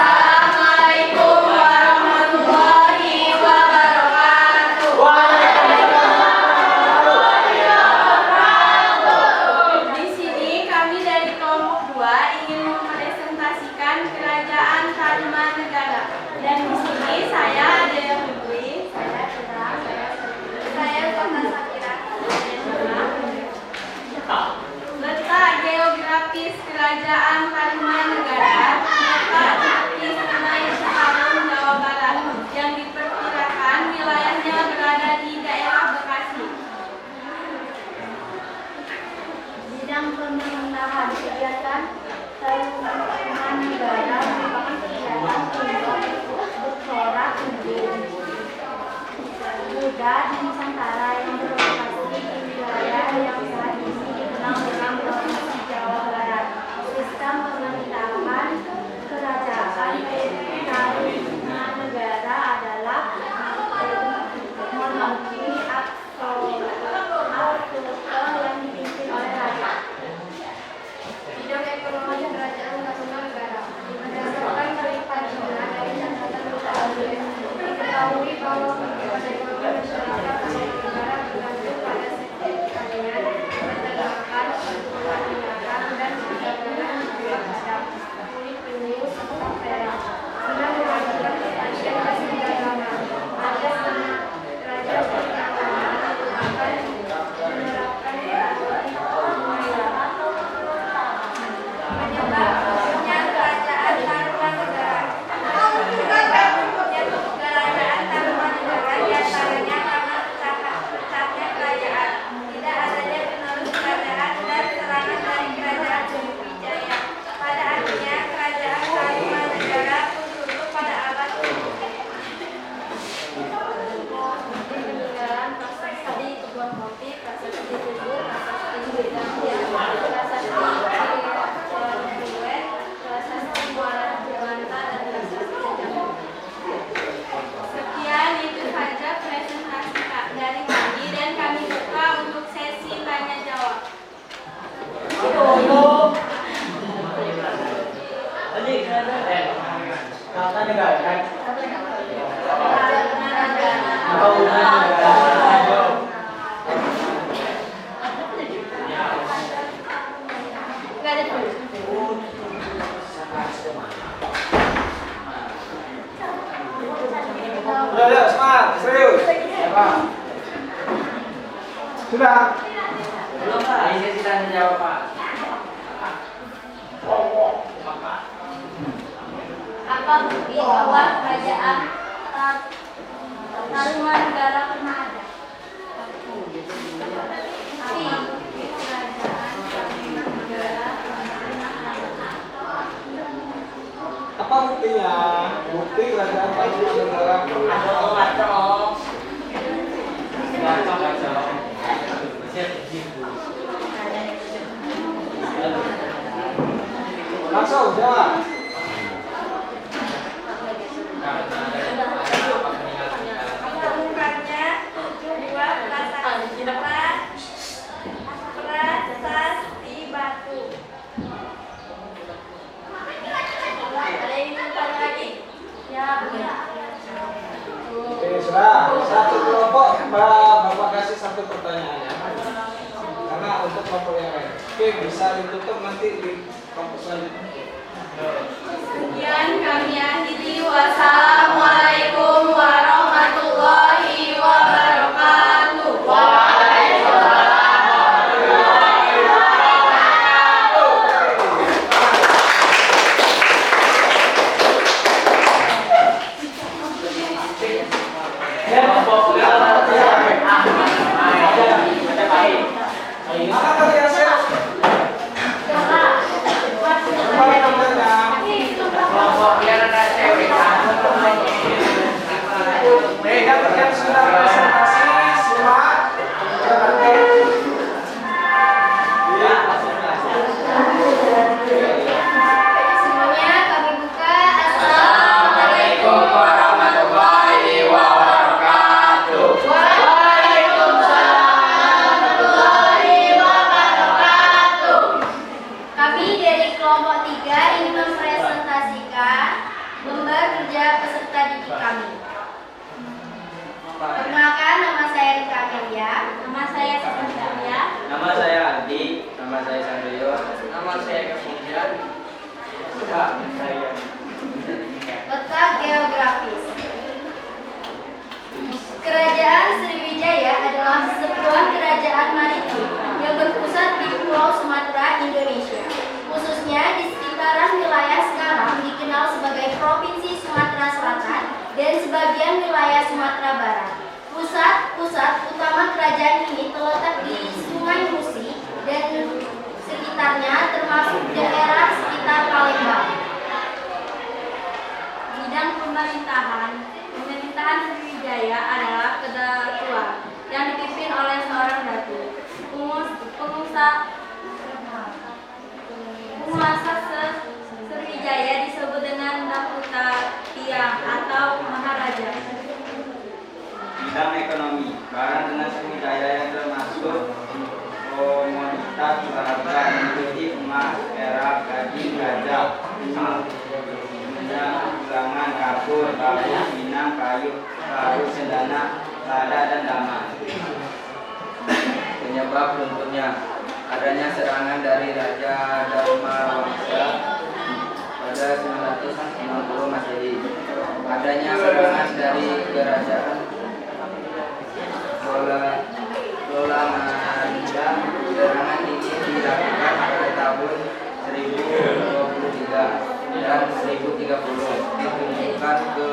Assalamualaikum warahmatullahi wabarakatuh. Di sini kami dari kelompok 2 ingin mempresentasikan kerajaan Tarumanegara. Dan di sini saya ada yang berdiri, saya Tenang, saya Kota Sakira, letak geografis kerajaan Tarumanegara terletak di tepi Sungai Citarum, Jawa Barat, yang diperkirakan wilayahnya berada di daerah Bekasi. Bidang pemerintahan kegiatan Tarumanegara merupakan kegiatan bercorak Buddha di Nusantara yang berlokasi di wilayah yang saat ini dikenal dengan Provinsi Jawa Barat. Sistem pemerintahan kerajaan Tarumanegara adalah monarki absoluter yang dipimpin oleh raja. Bidang ekonomi kerajaan Tarumanegara berdasarkan daripadanya dari catatan diketahui bahwa kehidupan ekonomi masyarakat Tarumanegara bergantung pada sektor pertanian, perdagangan, perniagaan, dan perdagangan juga pada kulit penyu serta perak. Guna memajukan pertanian dan perdagangan, raja kerajaan Tarumanegara menerapkan teknologi pembayaran. Penyebab munculnya kerajaan Tarumanegara. Kerajaan Tarumanegara diantaranya karena pecahnya kerajaan, tidak adanya penerus kerajaan, dan serangan dari kerajaan Sriwijaya. Pada akhirnya kerajaan Tarumanegara pun runtuh pada abad peninggalan prasasti kebun kopi, prasasti Bubur, prasasti Bidang, prasasti Kue, prasasti Muara Jawanta, dan prasasti Jawa. Sekian itu saja presentasi dari kami, dan kami buka untuk sesi tanya jawab. semangat, serius. Apa? Sudah. Belum Pak, ini sesi tanya jawab Pak. Apa bukti bahwa kerajaan Tarumanegara pernah ada? Apa buktinya? Bukti kerajaan Tarumanegara pernah ada. Langsung jawab. Temukannya 2 prasasti batu. Ada yang ingin tanya lagi? Ya. Oke, sudah. Satu kelompok, Bapak kasih satu pertanyaan ya. Karena untuk kelompok yang lain. Oke, bisa ditutup nanti di kelompok selanjutnya. Sekian kami akhiri. Wassalamualaikum warahmatullahi wabarakatuh. Apa tadi hasil? Kembali nomornya. Yang sudah presentasi simak. Semuanya kami buka. Assalamualaikum warahmatullahi wabarakatuh. Kami dari kelompok 3 ingin mempresentasikan lembar kerja peserta didik kami. Perkenalkan, nama saya Rika Amelia. Nama saya Saskia. Nama saya Adi, nama saya Sandoyo, nama saya Kemudian. Pak, saya. Letak geografis. Kerajaan Sriwijaya adalah sebuah kerajaan maritim yang berpusat di Pulau Sumatera, Indonesia. Khususnya di sekitaran wilayah sekarang dikenal sebagai Provinsi Sumatera Selatan dan sebagian wilayah Sumatera Barat. Pusat utama kerajaan ini terletak di Sungai Musi dan sekitarnya, termasuk daerah sekitar Palembang. Bidang pemerintahan Sriwijaya adalah kedatuan yang dipimpin oleh seorang datu. Penguasa Sriwijaya disebut dengan Daputa Tiang atau Maharaja. Bidang ekonomi, barang dengan Sriwijaya yang termasuk komoditas berharga meliputi emas, perak, daging, gajah, ulangan, kapur, bambu, pinang, kayu, kayu, cendana, lada, dan dama. Penyebab runtuhnya adanya serangan dari Raja Dharmawangsa pada 960 Masehi. Adanya serangan dari kerajaan Lolamanda. Serangan ini dilakukan pada tahun 1023 dan 1030 ditunjukkan ke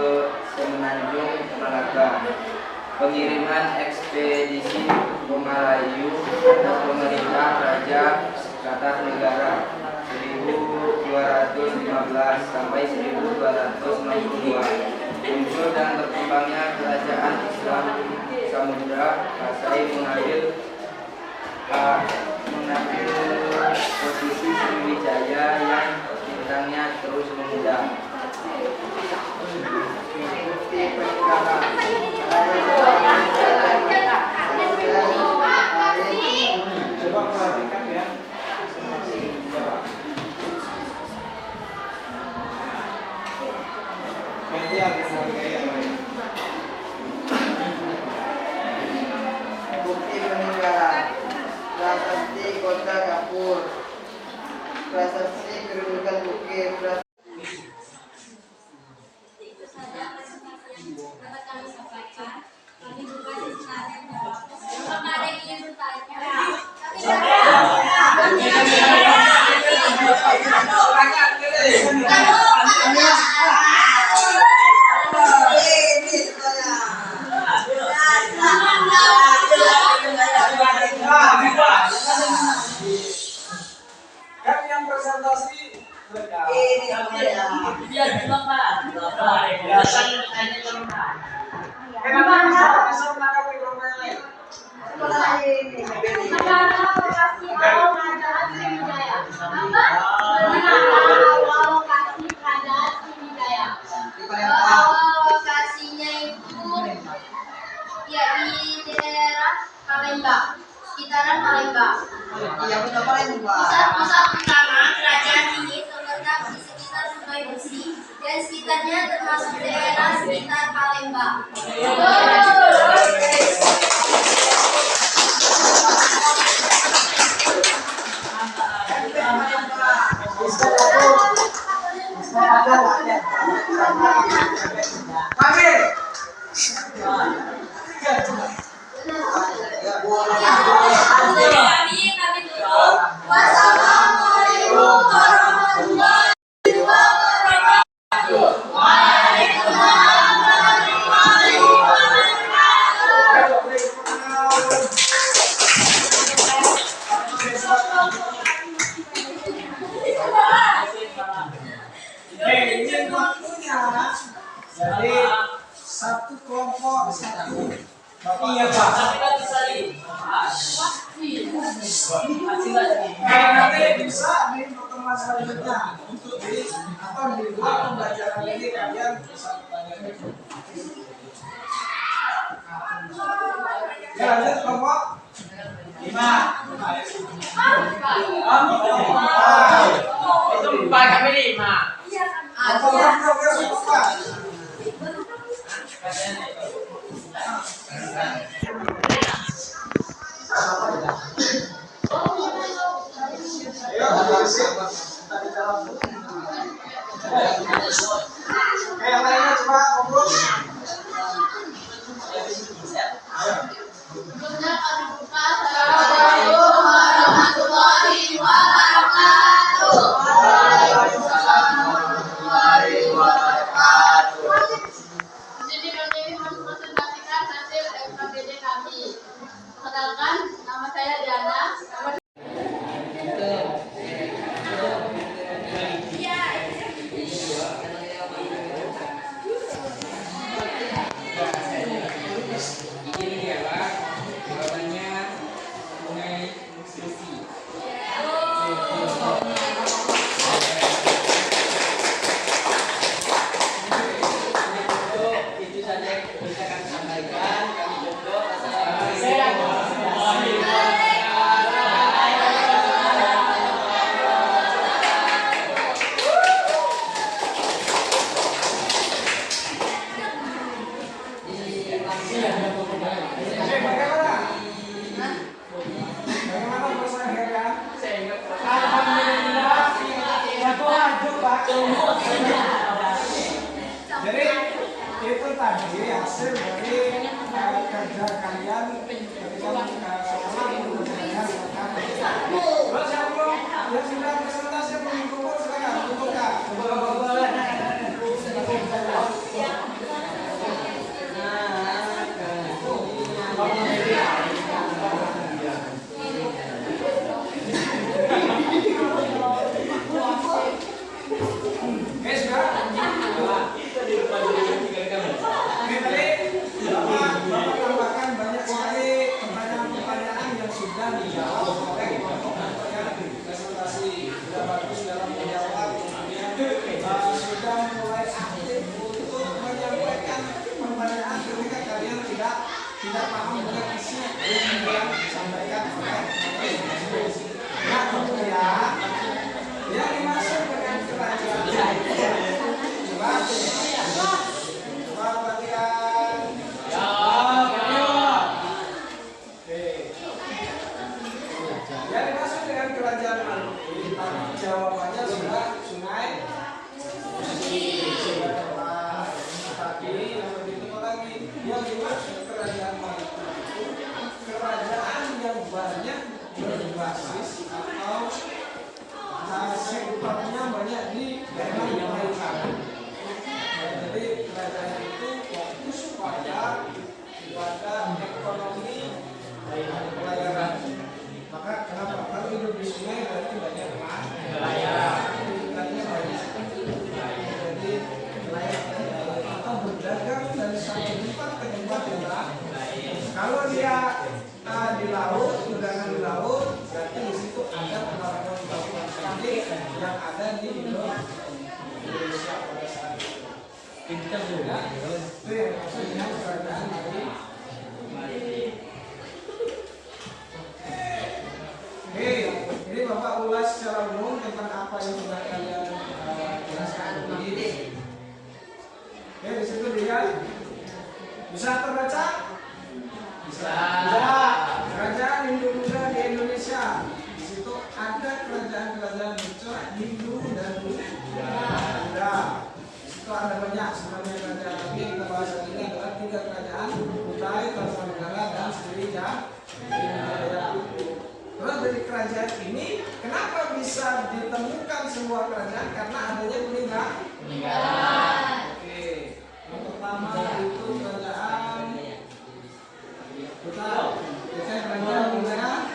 Semenanjung Malaka. Pengiriman ekspedisi Melayu atas pemerintah Raja Kartanegara 1215 sampai 1262. Muncul dan berkembangnya kerajaan Islam Samudra Pasai mengambil posisi Sriwijaya yang bintangnya terus memudar. Coba perhatikan ya. Nanti yang menghargai yang lain. Bukti peninggalan prasasti Kota Kapur, prasasti kedudukan Bukit, Itu saja presentasi yang dapat kami sampaikan. Masa menanggapi kelompok yang lain? Lokasi awal kerajaan Sriwijaya. Awal lokasi kerajaan Sriwijaya. Lokasinya itu ya di daerah Palembang, sekitaran Palembang. Iya benar Palembang. Pusat utama kerajaan ini terletak di sekitar Sungai Besi dan sekitarnya termasuk daerah sekitar Palembang. Kami tutup. Wassalamualaikum warahmatullahi wabarakatuh. Waalaikumsalam warahmatullahi wabarakatuh. Ini waktunya. Jadi satu kelompok satu. Iya Pak. Nanti bisa di pertemuan selanjutnya untuk di atau di luar pembelajaran ini kalian bisa bertanya. Ya lanjut kelompok 5. Itu 4 kami 5. Yang lainnya coba ngobrol. Assalamualaikum warahmatullahi wabarakatuh. Di sini kami mempresentasikan hasil FKBD kami. Perkenalkan, nama saya Diana. Itu saja yang bisa kami sampaikan. Kami tutup. Jadi itu tadi hasil dari kerja kalian ketika sekolah mengerjakan terus yang belum yang sudah presentasi belum kumpul silakan kumpulkan. Guys, sudah? Ini tadi Bapak tambahkan banyak sekali pertanyaan-pertanyaan yang sudah dijawab oleh kelompok yang presentasi sudah bagus dalam menjawab, kemudian sudah mulai aktif untuk menyampaikan pertanyaan ketika kalian tidak paham dengan isi yang disampaikan oleh nah kemudian yang dimaksud dengan kerajaan coba perhatikan. Yang dimaksud dengan kerajaan Maluku, jawabannya sudah Sungai tapi yang lebih tepat lagi yang dimaksud kerajaan Maluku kerajaan yang banyak berbahasa Ya, itu yang maksudnya kerajaan dari Oke, ini Bapak ulas secara umum tentang apa yang sudah kalian jelaskan ini. Oke, di situ lihat bisa terbaca? Bisa. Kerajaan Hindu-Buddha di Indonesia. Di situ ada kerajaan-kerajaan bercorak Hindu dan Buddha. Di situ ada banyak sebenarnya kerajaan, tapi yang kita bahas hari ini adalah 3 kerajaan: Kutai, Tarumanegara, dan Sriwijaya. Terus dari kerajaan ini, kenapa bisa ditemukan sebuah kerajaan? Karena adanya peninggalan. Oke, yang pertama itu kerajaan Kutai. Biasanya kerajaan di mana?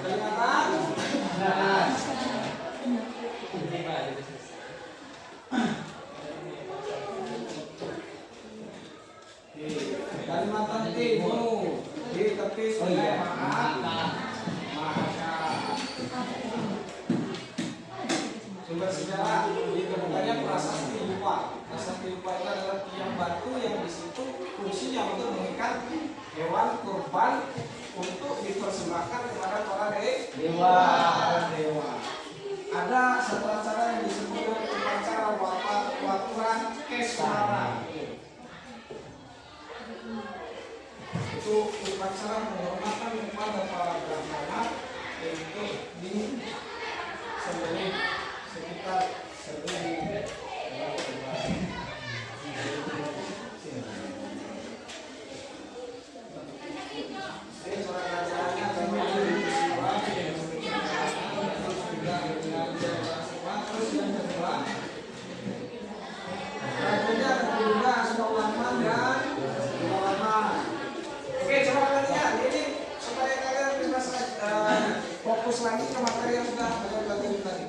Kalimantan. Kalimantan Timur di tepi Sungai Mahakam. Sumber sejarah ditemukannya prasasti Lupa. Prasasti Lupa itu adalah tiang batu yang di situ fungsinya untuk mengikat hewan kurban untuk dipersembahkan kepada para dewa. Ada satu acara yang disebut dengan upacara waturan Keswara. Itu upacara penghormatan kepada para brahmana untuk disembelih sekitar 1000 fokus lagi ke materi yang sudah kalian pelajari tadi.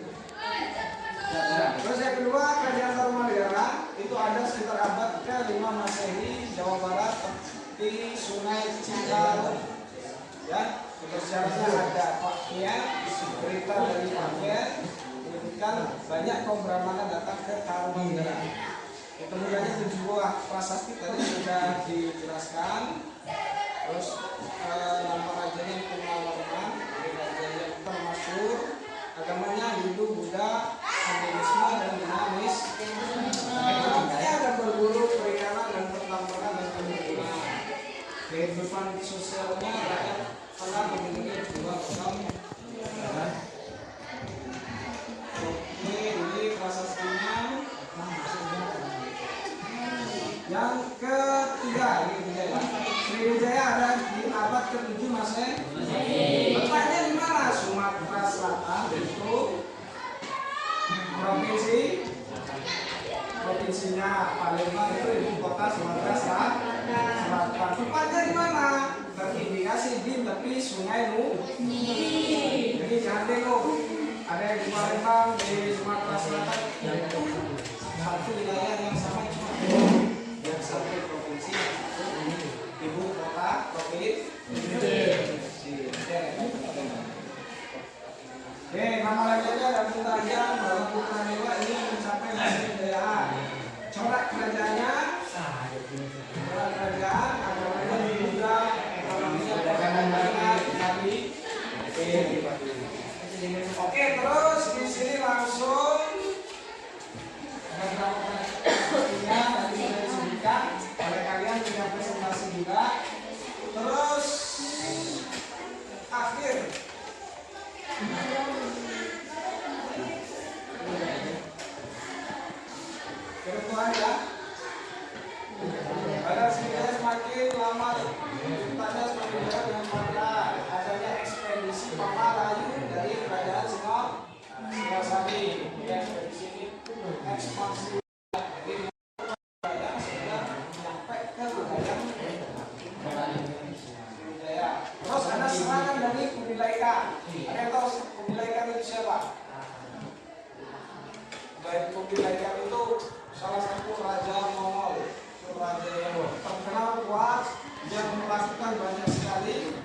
Terus yang kedua, kerajaan Tarumanegara itu ada sekitar abad ke-5 Masehi, Jawa Barat di Sungai Cikarang. Ya, sejarahnya ada fakir, berita dari fakir, menyebutkan banyak kaum Brahmana datang ke Tarumanegara. Kemudiannya 7 buah prasasti tadi sudah dijelaskan. Terus nama rajanya Kumawarman, raja yang termasyhur, agamanya Hindu, Buddha, Hinduisme, dan dinamis. Ekonominya ada berburu, perikanan, dan pertambangan, dan perkebunan. Kehidupan sosialnya rakyat sangat memiliki 2 program. Oke, ini prasastinya. Yang ketiga, Sriwijaya ada di abad ke-7 Masehi. Letaknya di mana? Sumatera Selatan itu provinsinya Palembang itu ibu kota Sumatera Selatan. Tempatnya di mana? Terindikasi di tepi Sungai Nili. Jadi jangan tengok ada yang di Palembang, di Sumatera Selatan, itu satu wilayah yang sama, cuma yang satu provinsi, ibu kota provinsi. Oke, nama rajanya dan putranya bahwa putra dewa ini mencapai masa kejayaan. Corak kerajaannya, agamanya Buddha, ekonominya perdagangan tadi. Oke, terus di sini langsung beberapa presentasinya tadi sudah disebutkan oleh kalian, punya presentasi juga. Terus akhir kebetulan ya, pada Sriwijaya semakin lama ceritanya semakin jauh dengan pada adanya ekspedisi Pamalayu dari kerajaan Singasari. Ekspedisi ini ekspansi dari kerajaan sudah sampai ke wilayah Sriwijaya. Terus ada serangan dari Kubilai Khan. Ada yang tahu Kubilai Khan itu siapa? Baik, Kubilai Khan itu salah satu raja Mongol, raja yang terkenal kuat, yang melakukan banyak sekali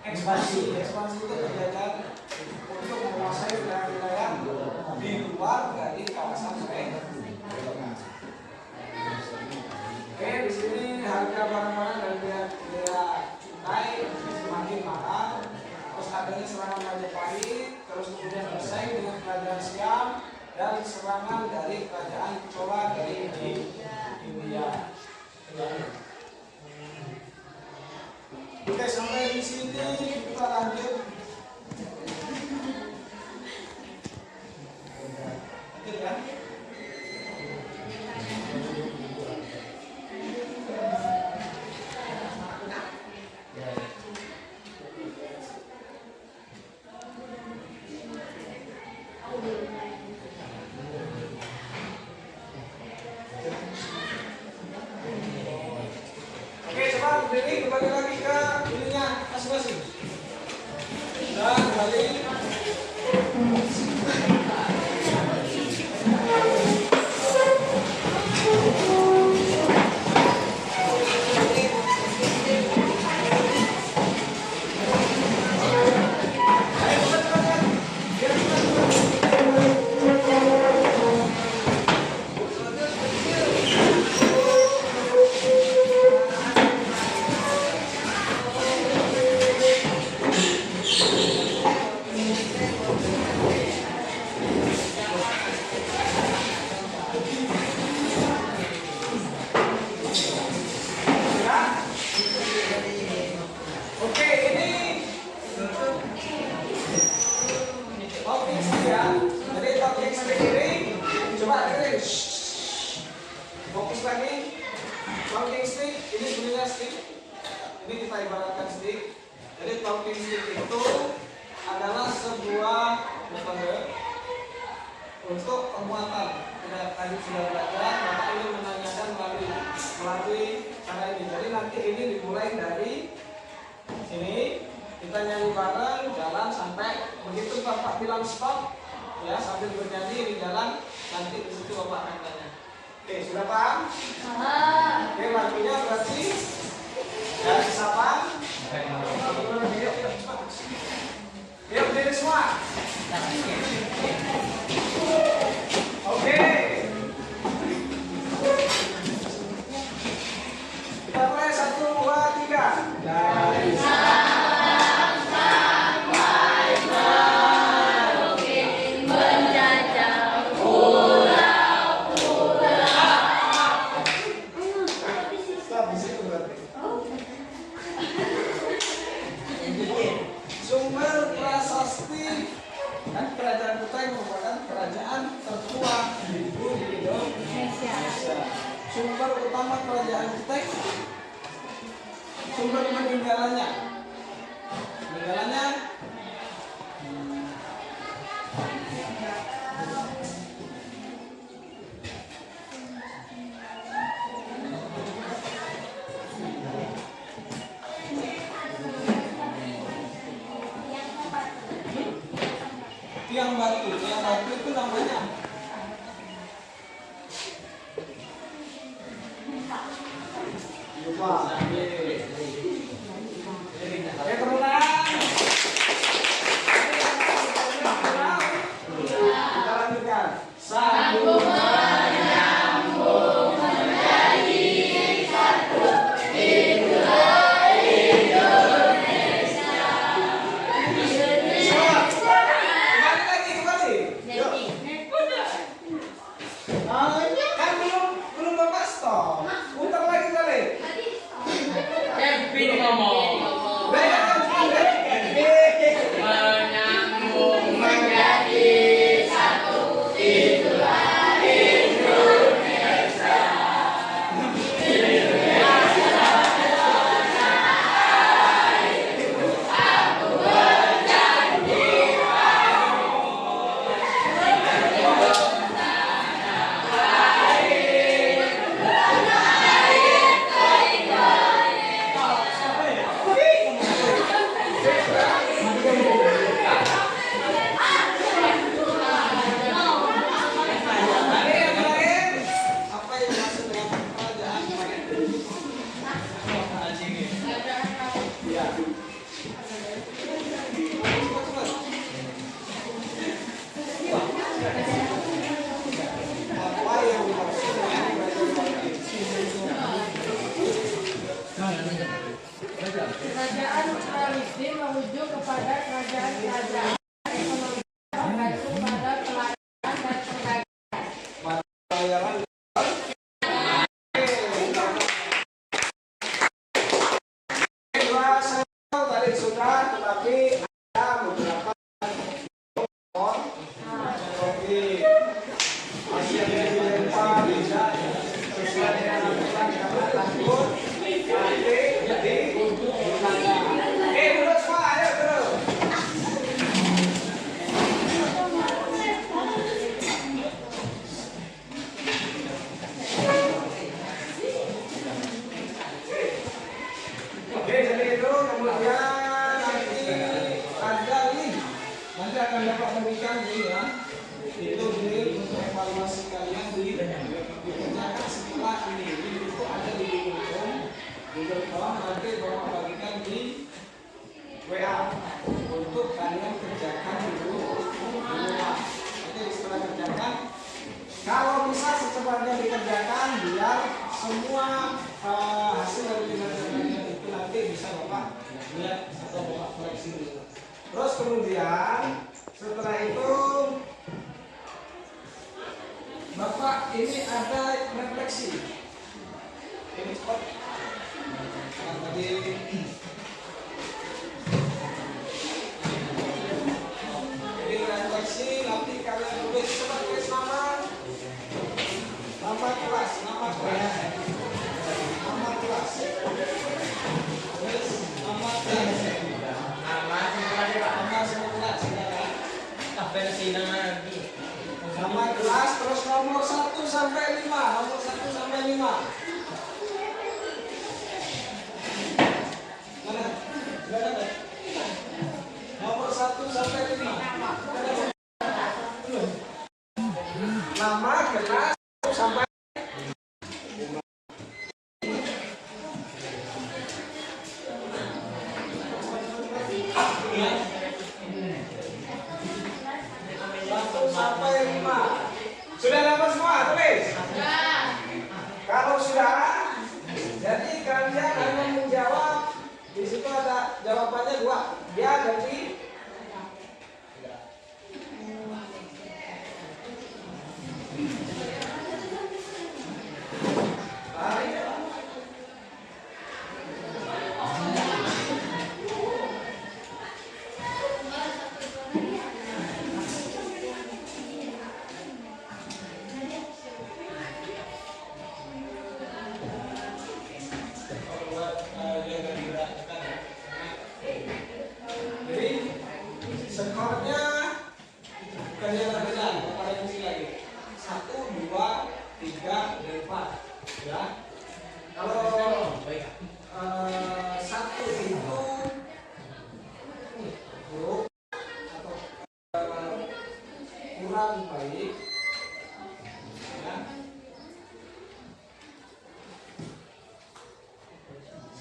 ekspansi. Ekspansi itu terjadi untuk menguasai wilayah di luar dari kawasan Sriwijaya. kerajaan Siam dan serangan dari kerajaan Chola dari India. Oke, sampai di sini kita lanjut. Lanjut ya. Oke, coba berdiri, kembali lagi ke ininya masing-masing. Dan kembali. Oke, ini talking stick ya. Jadi talking stick ini coba dengerin. Fokus lagi. Talking stick ini sebenarnya stick. Ini kita ibaratkan stick. Jadi talking stick itu adalah sebuah metode untuk penguatan. Kita tadi sudah belajar, maka ini menanyakan melalui cara ini. Jadi nanti ini dimulai dari sini, kita nyanyi bareng, jalan sampai begitu Bapak bilang stop, ya sambil bernyanyi di jalan, nanti di situ Bapak akan tanya. Oke, sudah paham? Oke, waktunya berarti dari siapa? Yuk, berdiri semua. Oke. Kita mulai 1, 2, 3. Dari stop di situ berarti. Sumber prasasti kan kerajaan Kutai merupakan kerajaan tertua di Indonesia. Sumber utama kerajaan Kutai, sumber peninggalannya, tiang batu itu namanya lupa. Oke, terulang. Kita lanjutkan. Sambung menyambung menjadi satu. Itulah Indonesia. Kembali. Kan belum Bapak stop. Putar lagi kali. Kevin ngomong. Menyambung menjadi satu. Itulah Indonesia. Aku berjanji Apa yang dimaksud dengan kerajaan? Ya. Apa yang dimaksud dengan Kerajaan Palestina merujuk kepada kerajaan-kerajaan ekonomi terkait pada akan dapat berikan ya. Itu untuk evaluasi kalian dikerjakan setelah ini. Itu ada di Google Form, nanti bapak bagikan di WA untuk kalian kerjakan dulu di rumah. Oke, setelah kerjakan, kalau bisa secepatnya dikerjakan biar semua hasil dari kinerja itu nanti bisa bapak lihat atau bapak koreksi dulu. Terus kemudian setelah itu bapak ini ada refleksi. Ini cepat. Tadi ini refleksi, nanti kalian tulis tulis nama kelas, nama kelas, tulis nama kelas, nama sekolah, nama kelas, terus nomor 1 sampai 5, nomor 1 sampai 5. Mana? Nomor 1 sampai 5. Nama kelas sampai sampai 5. Sudah dapat semua? Tulis. Kalau sudah, jadi kalian hanya menjawab. Di situ ada jawabannya 2. Ya, jadi skornya bukan yang terbenar, pada fungsi lagi 1, 2, 3, dan 4 ya. Kalau 1 itu buruk atau kurang baik ya.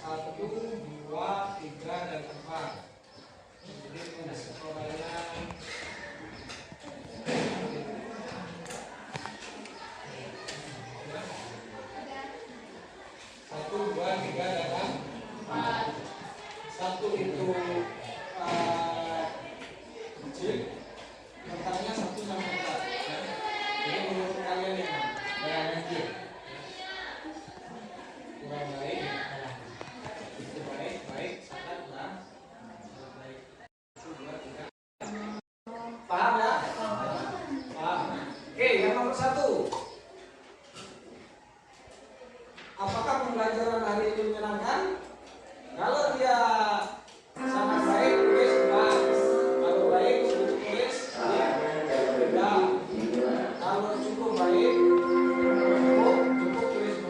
1, 2, 3, dan 4. Jadi sekolahnya 1, 2, 3, dan 4. 1 itu kecil, letaknya 1 sampai 4. Jadi menurut kalian ini kurang baik, itu baik, baik, sangat kurang. Paham ya? Paham. Oke, yang nomor 1. Apakah pembelajaran hari ini menyenangkan? Kalau dia sangat baik, tulis bagus. Kalau baik, tulis tidak. Kalau cukup baik, cukup tulis 2.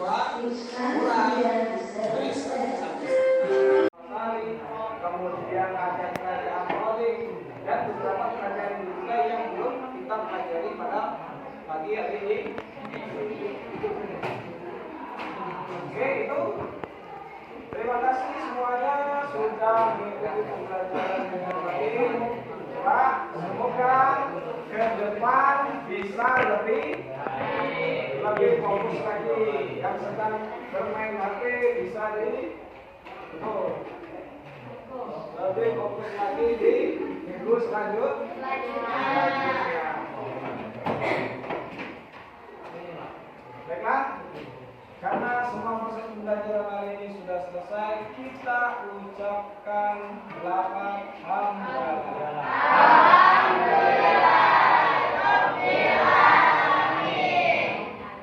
Kurang, tulis 1. Kemudian ada uploading dan beberapa pelajaran juga yang belum kita pelajari pada pagi hari ini. Oke, itu. Terima kasih semuanya sudah mengikuti pembelajaran dengan baik. Pak, semoga ke depan bisa lebih fokus lagi. Yang sedang bermain HP bisa lebih fokus lagi di minggu selanjutnya. Baiklah, karena semua proses pembelajaran hari ini sudah selesai, kita ucapkan lafaz hamdalah.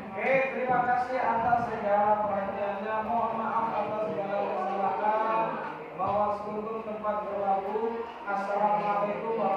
Oke, terima kasih atas segala perhatiannya. Mohon maaf atas segala kesalahan. Bahwa seluruh tempat berlaku. Assalamualaikum warahmatullahi wabarakatuh.